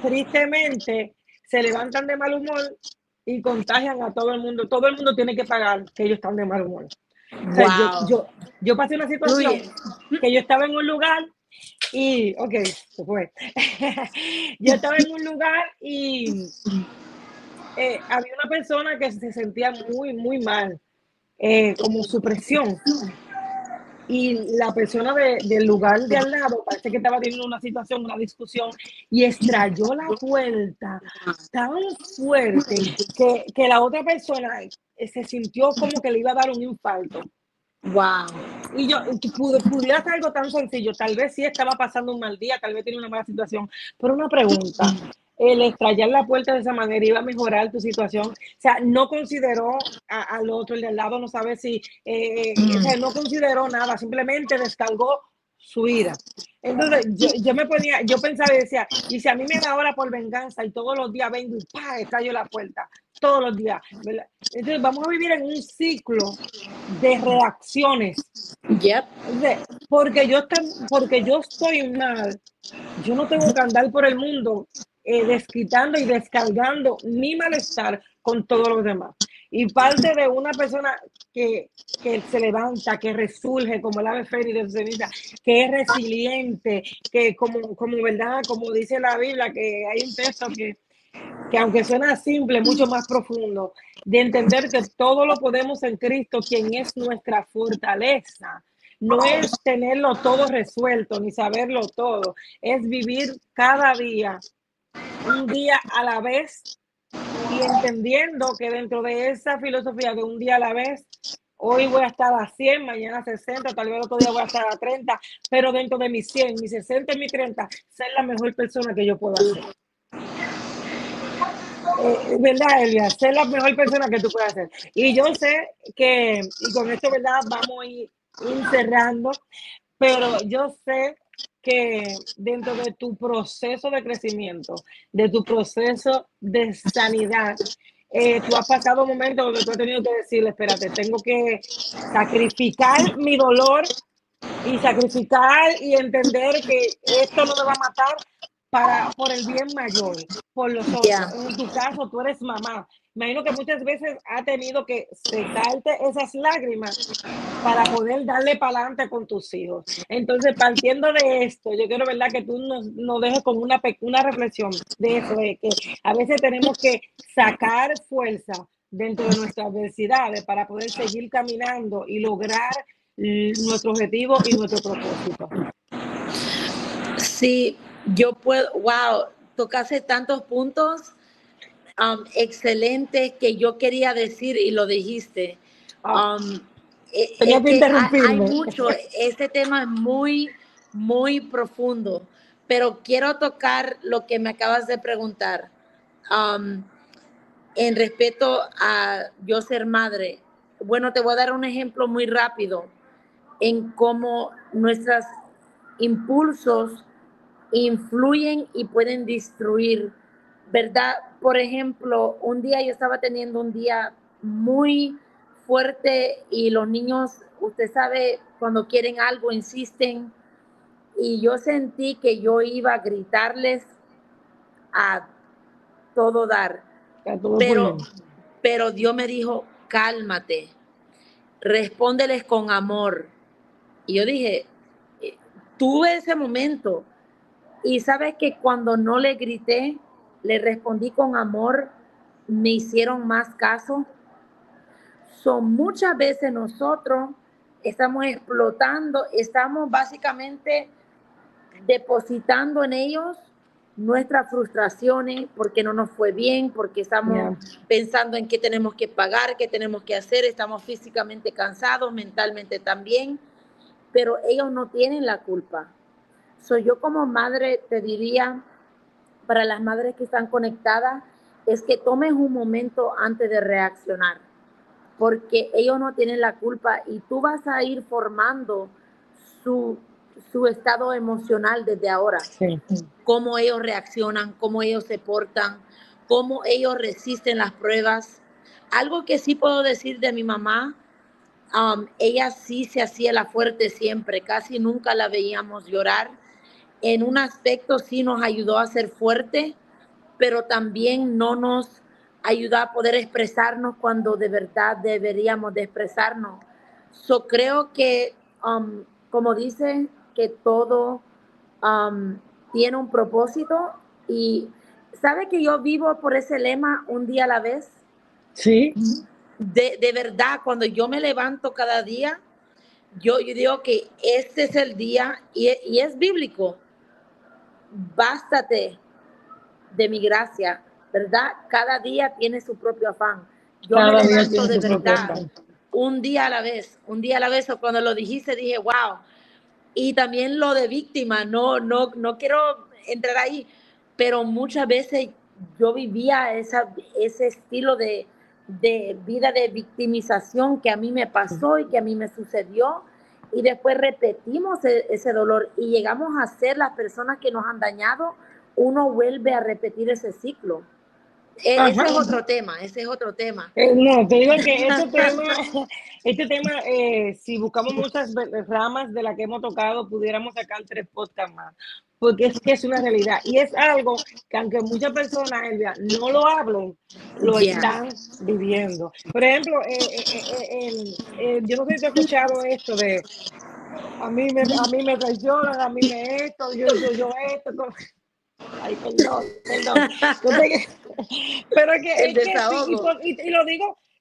tristemente se levantan de mal humor y contagian a todo el mundo. Todo el mundo tiene que pagar que ellos están de mal humor. O sea, Wow. yo pasé una situación Fluye. que yo estaba en un lugar y, ok, se fue. Yo estaba en un lugar y había una persona que se sentía muy, muy mal, como su presión. Y la persona del lugar de al lado parece que estaba teniendo una situación, una discusión, y estrelló la puerta tan fuerte que la otra persona se sintió como que le iba a dar un infarto. Wow. Y yo, pudiera ser algo tan sencillo, tal vez sí estaba pasando un mal día, tal vez tiene una mala situación, pero una pregunta, el estrellar la puerta de esa manera iba a mejorar tu situación. O sea, no consideró al otro, el de al lado, no sabe si, o sea, no consideró nada, simplemente descargó su ira. Entonces, yo pensaba y decía, y si a mí me da ahora por venganza y todos los días vengo y ¡pah! Estallo la puerta, todos los días, ¿verdad? Entonces, vamos a vivir en un ciclo de reacciones. Yep. Entonces, porque yo estoy mal, yo no tengo que andar por el mundo desquitando y descargando mi malestar con todos los demás. Y parte de una persona que se levanta, que resurge como el ave fénix de su ceniza, que es resiliente, que como verdad, como dice la Biblia, que hay un texto que aunque suena simple, mucho más profundo, de entender que todo lo podemos en Cristo, quien es nuestra fortaleza. No es tenerlo todo resuelto ni saberlo todo, es vivir cada día, un día a la vez y entendiendo que dentro de esa filosofía de un día a la vez, hoy voy a estar a 100, mañana a 60, tal vez otro día voy a estar a 30, pero dentro de mis 100, mis 60 y mis 30, ser la mejor persona que yo pueda ser. ¿Verdad, Elia? Ser la mejor persona que tú puedas ser. Y yo sé que, y con esto, ¿verdad? Vamos a ir cerrando, pero yo sé que dentro de tu proceso de crecimiento, de tu proceso de sanidad, tú has pasado momentos donde tú has tenido que decirle, espérate, tengo que sacrificar mi dolor y sacrificar y entender que esto no me va a matar por el bien mayor, por los otros. Yeah. En tu caso, tú eres mamá. Imagino que muchas veces ha tenido que secarte esas lágrimas para poder darle para adelante con tus hijos. Entonces, partiendo de esto, yo quiero, ¿verdad?, que tú nos dejes con una reflexión de eso, de que a veces tenemos que sacar fuerza dentro de nuestras adversidades para poder seguir caminando y lograr nuestro objetivo y nuestro propósito. Sí, yo puedo, wow, tocaste tantos puntos excelentes que yo quería decir y lo dijiste. Tenía Es que que hay interrumpirme. mucho, este tema es muy, muy profundo, pero quiero tocar lo que me acabas de preguntar. En respeto a yo ser madre, bueno, te voy a dar un ejemplo muy rápido en cómo nuestros impulsos influyen y pueden destruir, ¿verdad? Por ejemplo, un día yo estaba teniendo un día muy fuerte y los niños, usted sabe, cuando quieren algo insisten, y yo sentí que yo iba a gritarles a todo dar, A todo pero, pulmón. pero Dios me dijo, cálmate, respóndeles con amor. Y yo dije, tuve ese momento. Y sabes que cuando no le grité, le respondí con amor, me hicieron más caso. Son muchas veces nosotros estamos explotando, estamos básicamente depositando en ellos nuestras frustraciones porque no nos fue bien, porque estamos pensando en qué tenemos que pagar, qué tenemos que hacer, estamos físicamente cansados, mentalmente también, pero ellos no tienen la culpa. Yo como madre te diría, para las madres que están conectadas, es que tomes un momento antes de reaccionar, porque ellos no tienen la culpa y tú vas a ir formando su estado emocional desde ahora. Sí. Cómo ellos reaccionan, cómo ellos se portan, cómo ellos resisten las pruebas. Algo que sí puedo decir de mi mamá, ella sí se hacía la fuerte siempre, casi nunca la veíamos llorar. En un aspecto sí nos ayudó a ser fuerte, pero también no nos ayuda a poder expresarnos cuando de verdad deberíamos de expresarnos. Creo que, como dice, que todo tiene un propósito y sabe que yo vivo por ese lema un día a la vez. Sí. De verdad, cuando yo me levanto cada día, yo digo que este es el día y es bíblico. Bástate de mi gracia, ¿verdad? Cada día tiene su propio afán. Yo me Cada día levanto tiene de su propio verdad, afán. un día a la vez, un día a la vez. O cuando lo dijiste dije, wow. Y también lo de víctima, no quiero entrar ahí, pero muchas veces yo vivía ese estilo de vida de victimización que a mí me pasó y que a mí me sucedió. Y después repetimos ese dolor y llegamos a ser las personas que nos han dañado. Uno vuelve a repetir ese ciclo. Ese es otro tema, ese es otro tema. No, te digo que este tema, si buscamos muchas ramas de la que hemos tocado, pudiéramos sacar 3 podcasts más, porque es que es una realidad y es algo que aunque muchas personas no lo hablen, lo están viviendo. Por ejemplo, yo no sé si te has escuchado esto de a mí me traicionan, a mí me esto, yo esto. Ay, perdón. Entonces, pero El es que sí, desahogo.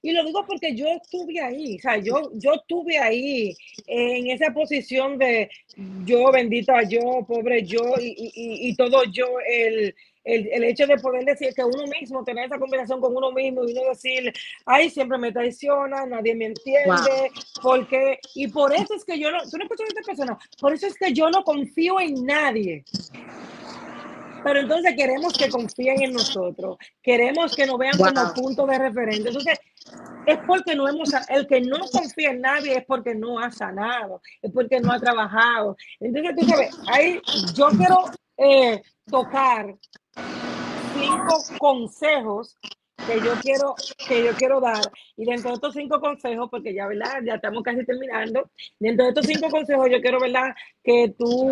y lo digo porque yo estuve ahí, o sea, yo estuve ahí en esa posición de yo, bendita yo, pobre yo, y todo yo, el hecho de poder decir que uno mismo, tener esa conversación con uno mismo y uno decir, ay, siempre me traiciona, nadie me entiende, porque, y por eso es que yo no, tú no escuchas a esta persona, por eso es que yo no confío en nadie. Pero entonces queremos que confíen en nosotros, queremos que nos vean como punto de referencia. Entonces, es porque el que no confía en nadie es porque no ha sanado, es porque no ha trabajado. Entonces, tú sabes, ahí yo quiero tocar 5 consejos que yo quiero dar, y dentro de estos 5 consejos, porque ya, ¿verdad? Ya estamos casi terminando, dentro de estos 5 consejos yo quiero, ¿verdad? Que tú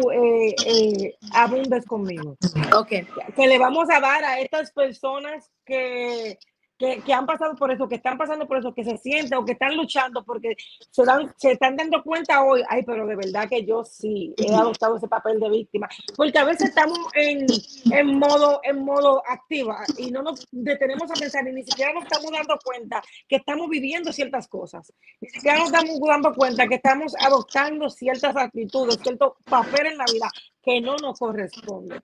abundes conmigo. Okay. Que le vamos a dar a estas personas que han pasado por eso, que están pasando por eso, que se sienten o que están luchando porque se están dando cuenta hoy, ay, pero de verdad que yo sí he adoptado ese papel de víctima, porque a veces estamos en modo activa y no nos detenemos a pensar y ni siquiera nos estamos dando cuenta que estamos viviendo ciertas cosas, ni siquiera nos estamos dando cuenta que estamos adoptando ciertas actitudes, ciertos papeles en la vida que no nos corresponden.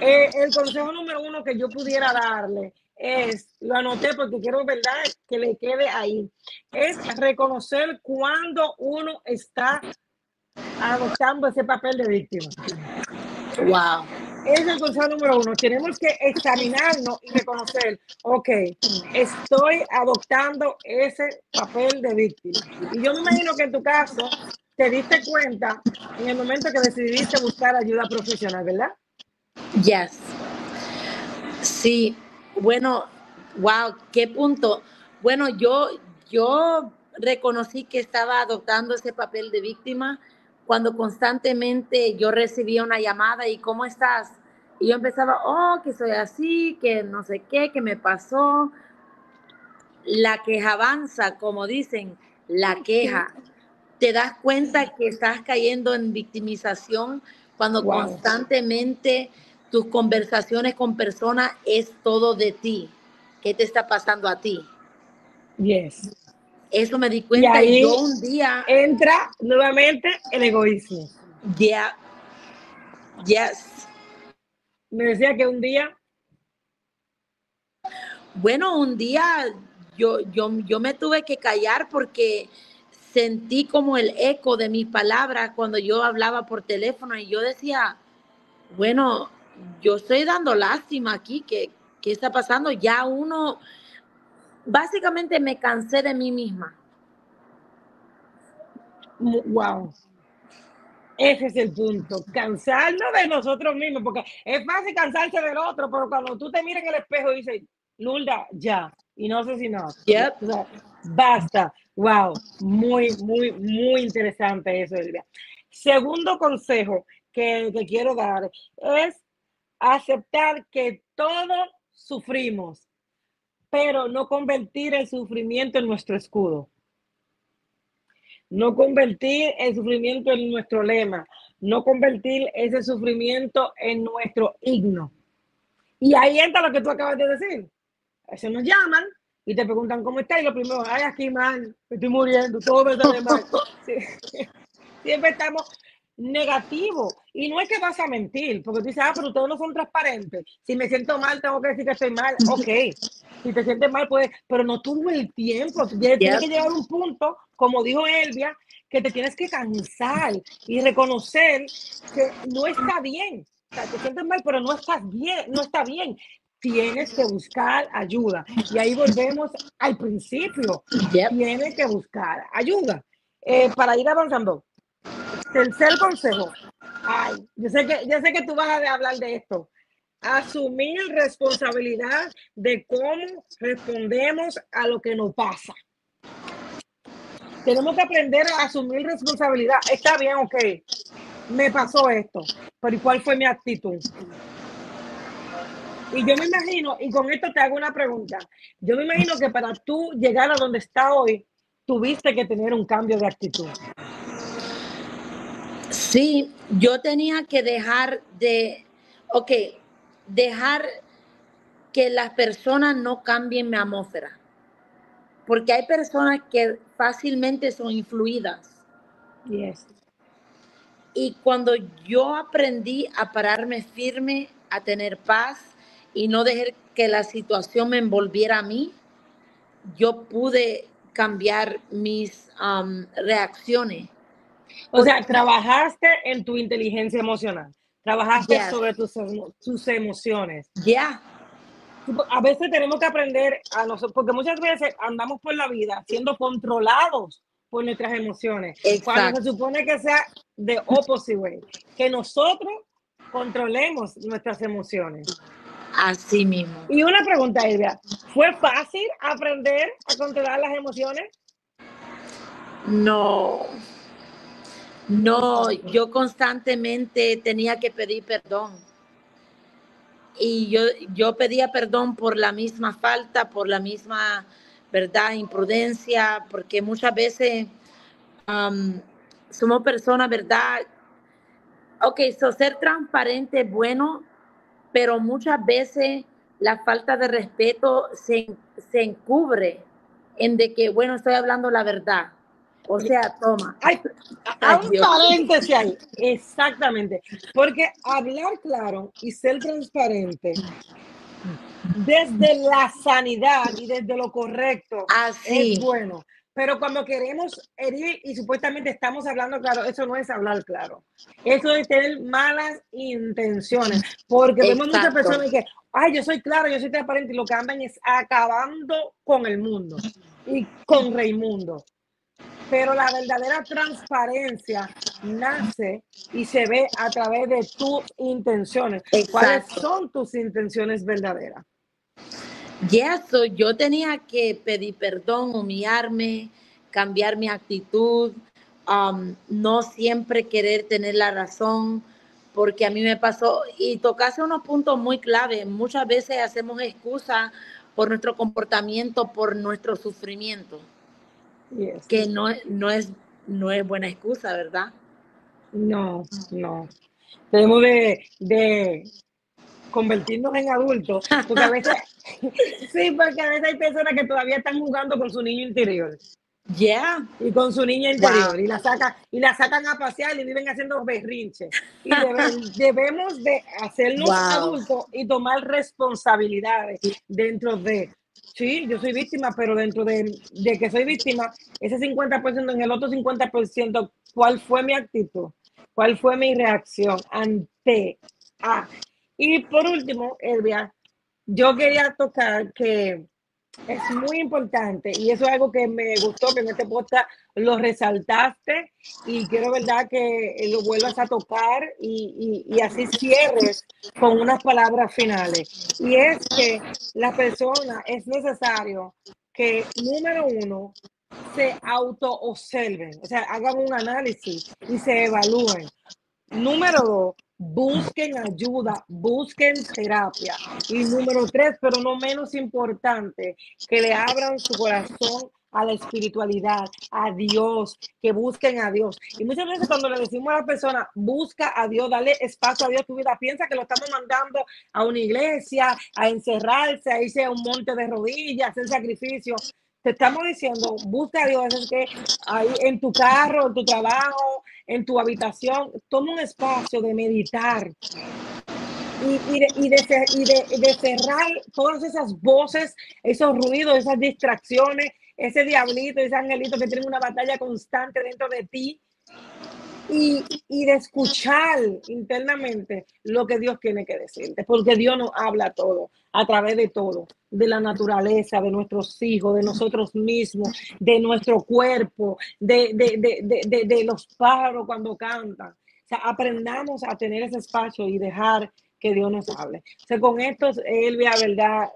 El consejo número uno que yo pudiera darle es, lo anoté porque quiero, ¿verdad?, que le quede ahí, es reconocer cuando uno está adoptando ese papel de víctima. Wow. Ese es el consejo número uno. Tenemos que examinarnos y reconocer, ok, estoy adoptando ese papel de víctima. Y yo me imagino que en tu caso te diste cuenta en el momento que decidiste buscar ayuda profesional, ¿verdad? Yes. Sí. Bueno, wow, qué punto. Bueno, yo reconocí que estaba adoptando ese papel de víctima cuando constantemente yo recibía una llamada y ¿cómo estás? Y yo empezaba, oh, que soy así, que no sé qué, que me pasó. La queja avanza, como dicen, la queja. Te das cuenta que estás cayendo en victimización cuando Wow. constantemente tus conversaciones con personas es todo de ti. ¿Qué te está pasando a ti? Yes. Eso me di Y cuenta y yo ahí un día, entra nuevamente el egoísmo. yeah, yes. Me decía que un día, Bueno, un día yo me tuve que callar porque sentí como el eco de mis palabras cuando yo hablaba por teléfono y yo decía, bueno, yo estoy dando lástima aquí, ¿qué está pasando? Ya uno, básicamente me cansé de mí misma. wow, ese es el punto, cansarnos de nosotros mismos, porque es fácil cansarse del otro, pero cuando tú te miras en el espejo y dices, Lulda, ya, y no sé si no, Yep. o sea, basta, wow, muy, muy, muy interesante eso, Elvia. Segundo consejo que quiero dar es aceptar que todos sufrimos, pero no convertir el sufrimiento en nuestro escudo. No convertir el sufrimiento en nuestro lema, no convertir ese sufrimiento en nuestro himno. Y ahí entra lo que tú acabas de decir. A veces nos llaman y te preguntan cómo estás y lo primero, ay, aquí mal, me estoy muriendo, todo me sale mal. Sí. Siempre estamos negativos. Y no es que vas a mentir, porque tú dices, pero ustedes no son transparentes. Si me siento mal, tengo que decir que estoy mal. Ok, si te sientes mal, puedes, pero no todo el tiempo. Tienes Yep. que llegar a un punto, como dijo Elvia, que te tienes que cansar y reconocer que no está bien. O sea, te sientes mal, pero no estás bien, no está bien. Tienes que buscar ayuda. Y ahí volvemos al principio. Yep. Tienes que buscar ayuda. Para ir avanzando. Tercer consejo. Ay, yo sé que tú vas a hablar de esto. Asumir responsabilidad de cómo respondemos a lo que nos pasa. Tenemos que aprender a asumir responsabilidad. Está bien, ok. Me pasó esto, pero ¿y cuál fue mi actitud? Y yo me imagino, y con esto te hago una pregunta. Yo me imagino que para tú llegar a donde está hoy, tuviste que tener un cambio de actitud. Sí, yo tenía que dejar dejar que las personas no cambien mi atmósfera. Porque hay personas que fácilmente son influidas. Yes. Y cuando yo aprendí a pararme firme, a tener paz y no dejar que la situación me envolviera a mí, yo pude cambiar mis reacciones. O sea, Porque, trabajaste en tu inteligencia emocional, trabajaste yes, sobre tus emociones. yeah, A veces tenemos que aprender a nosotros, porque muchas veces andamos por la vida siendo controlados por nuestras emociones, cuando se exacto. supone que sea de opposite way, que nosotros controlemos nuestras emociones. Así mismo. Y una pregunta, Elvia, ¿fue fácil aprender a controlar las emociones? No, No es no, fácil. yo constantemente tenía que pedir perdón. Y yo pedía perdón por la misma falta, por la misma, ¿verdad?, imprudencia, porque muchas veces somos personas, ¿verdad? Ok, ser transparente es bueno, pero muchas veces la falta de respeto se encubre en de que, bueno, estoy hablando la verdad. O sea, toma. Hay, Ay, un Dios. paréntesis ahí, exactamente, porque hablar claro y ser transparente desde la sanidad y desde lo correcto es Así, bueno, pero cuando queremos herir y supuestamente estamos hablando claro, eso no es hablar claro, eso es tener malas intenciones, porque vemos muchas exacto. personas que, ay, yo soy claro, yo soy transparente, y lo que andan es acabando con el mundo y con Raimundo. Pero la verdadera transparencia nace y se ve a través de tus intenciones. ¿Cuáles Exacto. son tus intenciones verdaderas? Y eso, yo tenía que pedir perdón, humillarme, cambiar mi actitud, no siempre querer tener la razón, porque a mí me pasó, y tocaste unos puntos muy clave. Muchas veces hacemos excusas por nuestro comportamiento, por nuestro sufrimiento, Yes. que no es buena excusa, ¿verdad? No, no. Tenemos de convertirnos en adultos, porque a veces, sí, porque a veces hay personas que todavía están jugando con su niño interior Yeah, y con su niña wow, interior y la sacan a pasear y viven haciendo berrinches. Y debemos de hacernos wow. adultos y tomar responsabilidades dentro de, sí, yo soy víctima, pero dentro de que soy víctima, ese 50% en el otro 50%, ¿cuál fue mi actitud? ¿Cuál fue mi reacción ante A? Y por último, Elvia, yo quería tocar que es muy importante y eso es algo que me gustó que en este podcast lo resaltaste y quiero, verdad, que lo vuelvas a tocar y así cierres con unas palabras finales. Y es que la persona es necesario que, número uno, se auto-observen, o sea, hagan un análisis y se evalúen. Número dos, busquen ayuda, busquen terapia. Y número tres, pero no menos importante, que le abran su corazón a la espiritualidad, a Dios, que busquen a Dios. Y muchas veces cuando le decimos a la persona, busca a Dios, dale espacio a Dios tu vida, piensa que lo estamos mandando a una iglesia, a encerrarse, a irse a un monte de rodillas, a hacer sacrificio. Te estamos diciendo, busca a Dios, es que ahí en tu carro, en tu trabajo, en tu habitación, toma un espacio de meditar y de cerrar todas esas voces, esos ruidos, esas distracciones, ese diablito, ese angelito que tiene una batalla constante dentro de ti y de escuchar internamente lo que Dios tiene que decirte, porque Dios nos habla todo, a través de todo, de la naturaleza, de nuestros hijos, de nosotros mismos, de nuestro cuerpo, de los pájaros cuando cantan. O sea, aprendamos a tener ese espacio y dejar que Dios nos hable. O sea, con esto, Elvia, ¿verdad?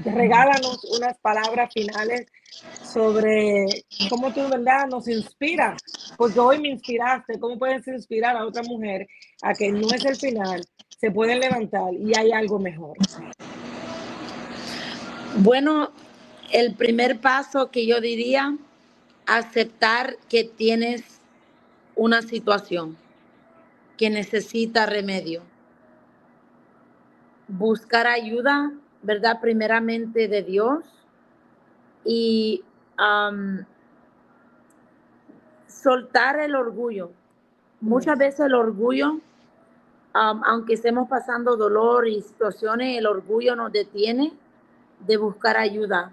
Regálanos unas palabras finales sobre cómo tú, ¿verdad?, nos inspira, porque hoy me inspiraste, cómo puedes inspirar a otra mujer a que no es el final, se pueden levantar y hay algo mejor. Bueno, el primer paso que yo diría, aceptar que tienes una situación que necesita remedio. Buscar ayuda, ¿verdad? Primeramente de Dios y soltar el orgullo. Muchas veces el orgullo, aunque estemos pasando dolor y situaciones, el orgullo nos detiene de buscar ayuda,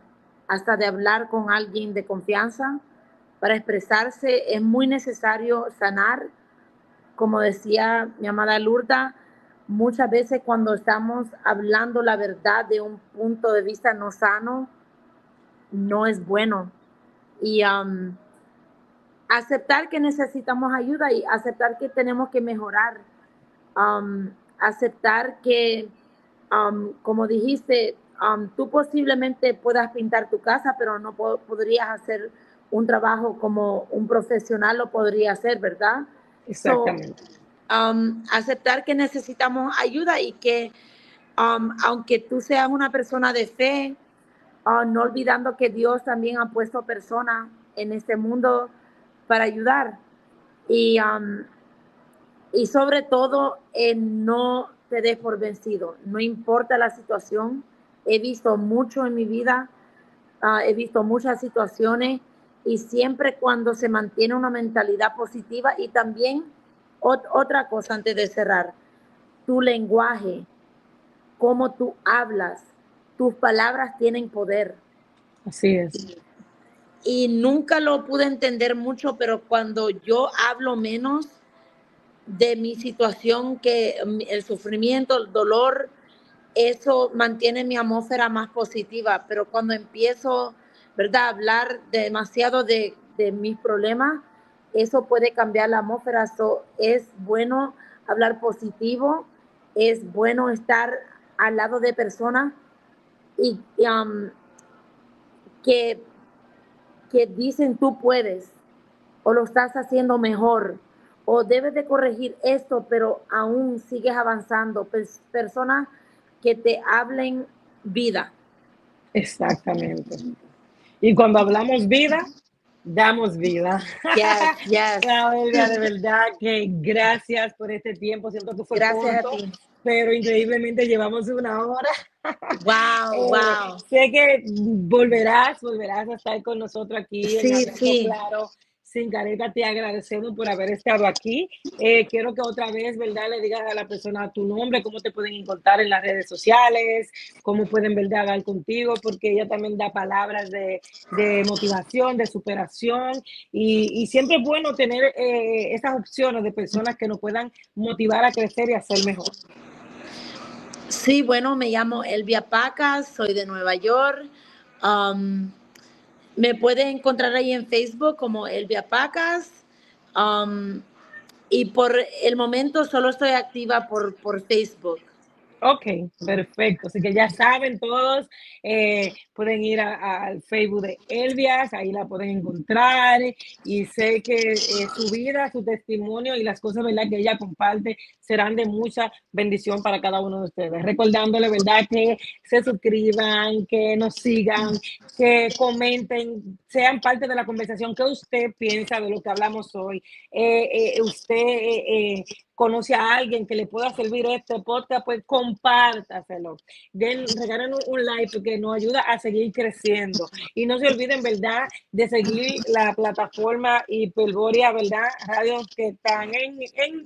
hasta de hablar con alguien de confianza para expresarse. Es muy necesario sanar. Como decía mi amada Lourdes, muchas veces cuando estamos hablando la verdad de un punto de vista no sano, no es bueno. Y aceptar que necesitamos ayuda y aceptar que tenemos que mejorar. Aceptar que, como dijiste, tú posiblemente puedas pintar tu casa, pero no podrías hacer un trabajo como un profesional lo podría hacer, ¿verdad? Exactamente. Aceptar que necesitamos ayuda y que aunque tú seas una persona de fe, no olvidando que Dios también ha puesto personas en este mundo para ayudar. Y sobre todo, no te des por vencido, no importa la situación. He visto mucho en mi vida, he visto muchas situaciones y siempre cuando se mantiene una mentalidad positiva. Y también otra cosa antes de cerrar, tu lenguaje, cómo tú hablas, tus palabras tienen poder. Así es. Y nunca lo pude entender mucho, pero cuando yo hablo menos de mi situación, que el sufrimiento, el dolor, eso mantiene mi atmósfera más positiva. Pero cuando empiezo, ¿verdad?, a hablar demasiado de mis problemas, eso puede cambiar la atmósfera. So, es bueno hablar positivo, es bueno estar al lado de personas y, que, que dicen tú puedes, o lo estás haciendo mejor, o debes de corregir esto, pero aún sigues avanzando. Personas que te hablen vida. Exactamente. Y cuando hablamos vida, damos vida. Yes, yes. Claudia, de verdad que gracias por este tiempo. Siento que fue Gracias a corto, ti. pero increíblemente llevamos una hora. Wow, wow. Sé que volverás a estar con nosotros aquí en Sí, Hablando sí. Claro, sin careta. Te agradecemos por haber estado aquí. Quiero que otra vez, ¿verdad?, le digas a la persona tu nombre, cómo te pueden encontrar en las redes sociales, cómo pueden, ¿verdad?, hablar contigo, porque ella también da palabras de motivación, de superación, y siempre es bueno tener esas opciones de personas que nos puedan motivar a crecer y a ser mejor. Sí, bueno, me llamo Elvia Pacas, soy de Nueva York. Um, Me puedes encontrar ahí en Facebook como Elvia Pacas. Um, y por el momento solo estoy activa por Facebook. Ok, perfecto. Así que ya saben todos, pueden ir al Facebook de Elvias, ahí la pueden encontrar, y sé que su vida, su testimonio y las cosas, ¿verdad?, que ella comparte serán de mucha bendición para cada uno de ustedes. Recordándole, ¿verdad?, que se suscriban, que nos sigan, que comenten, sean parte de la conversación. ¿Qué usted piensa de lo que hablamos hoy? Conoce a alguien que le pueda servir este podcast, pues compártaselo. Regalen un like porque nos ayuda a seguir creciendo. Y no se olviden, ¿verdad?, de seguir la plataforma Hiperborea, ¿verdad?, radios que están en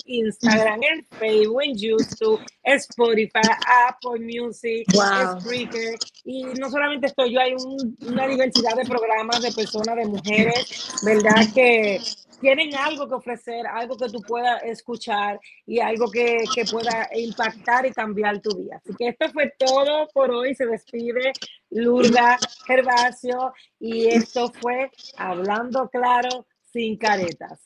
Instagram, en Facebook, en YouTube, Spotify, Apple Music, Wow. Spreaker. Y no solamente estoy yo, hay una diversidad de programas, de personas, de mujeres, ¿verdad?, que tienen algo que ofrecer, algo que tú puedas escuchar y algo que pueda impactar y cambiar tu día. Así que esto fue todo por hoy. Se despide Lurda Gervasio y esto fue Hablando Claro, sin caretas.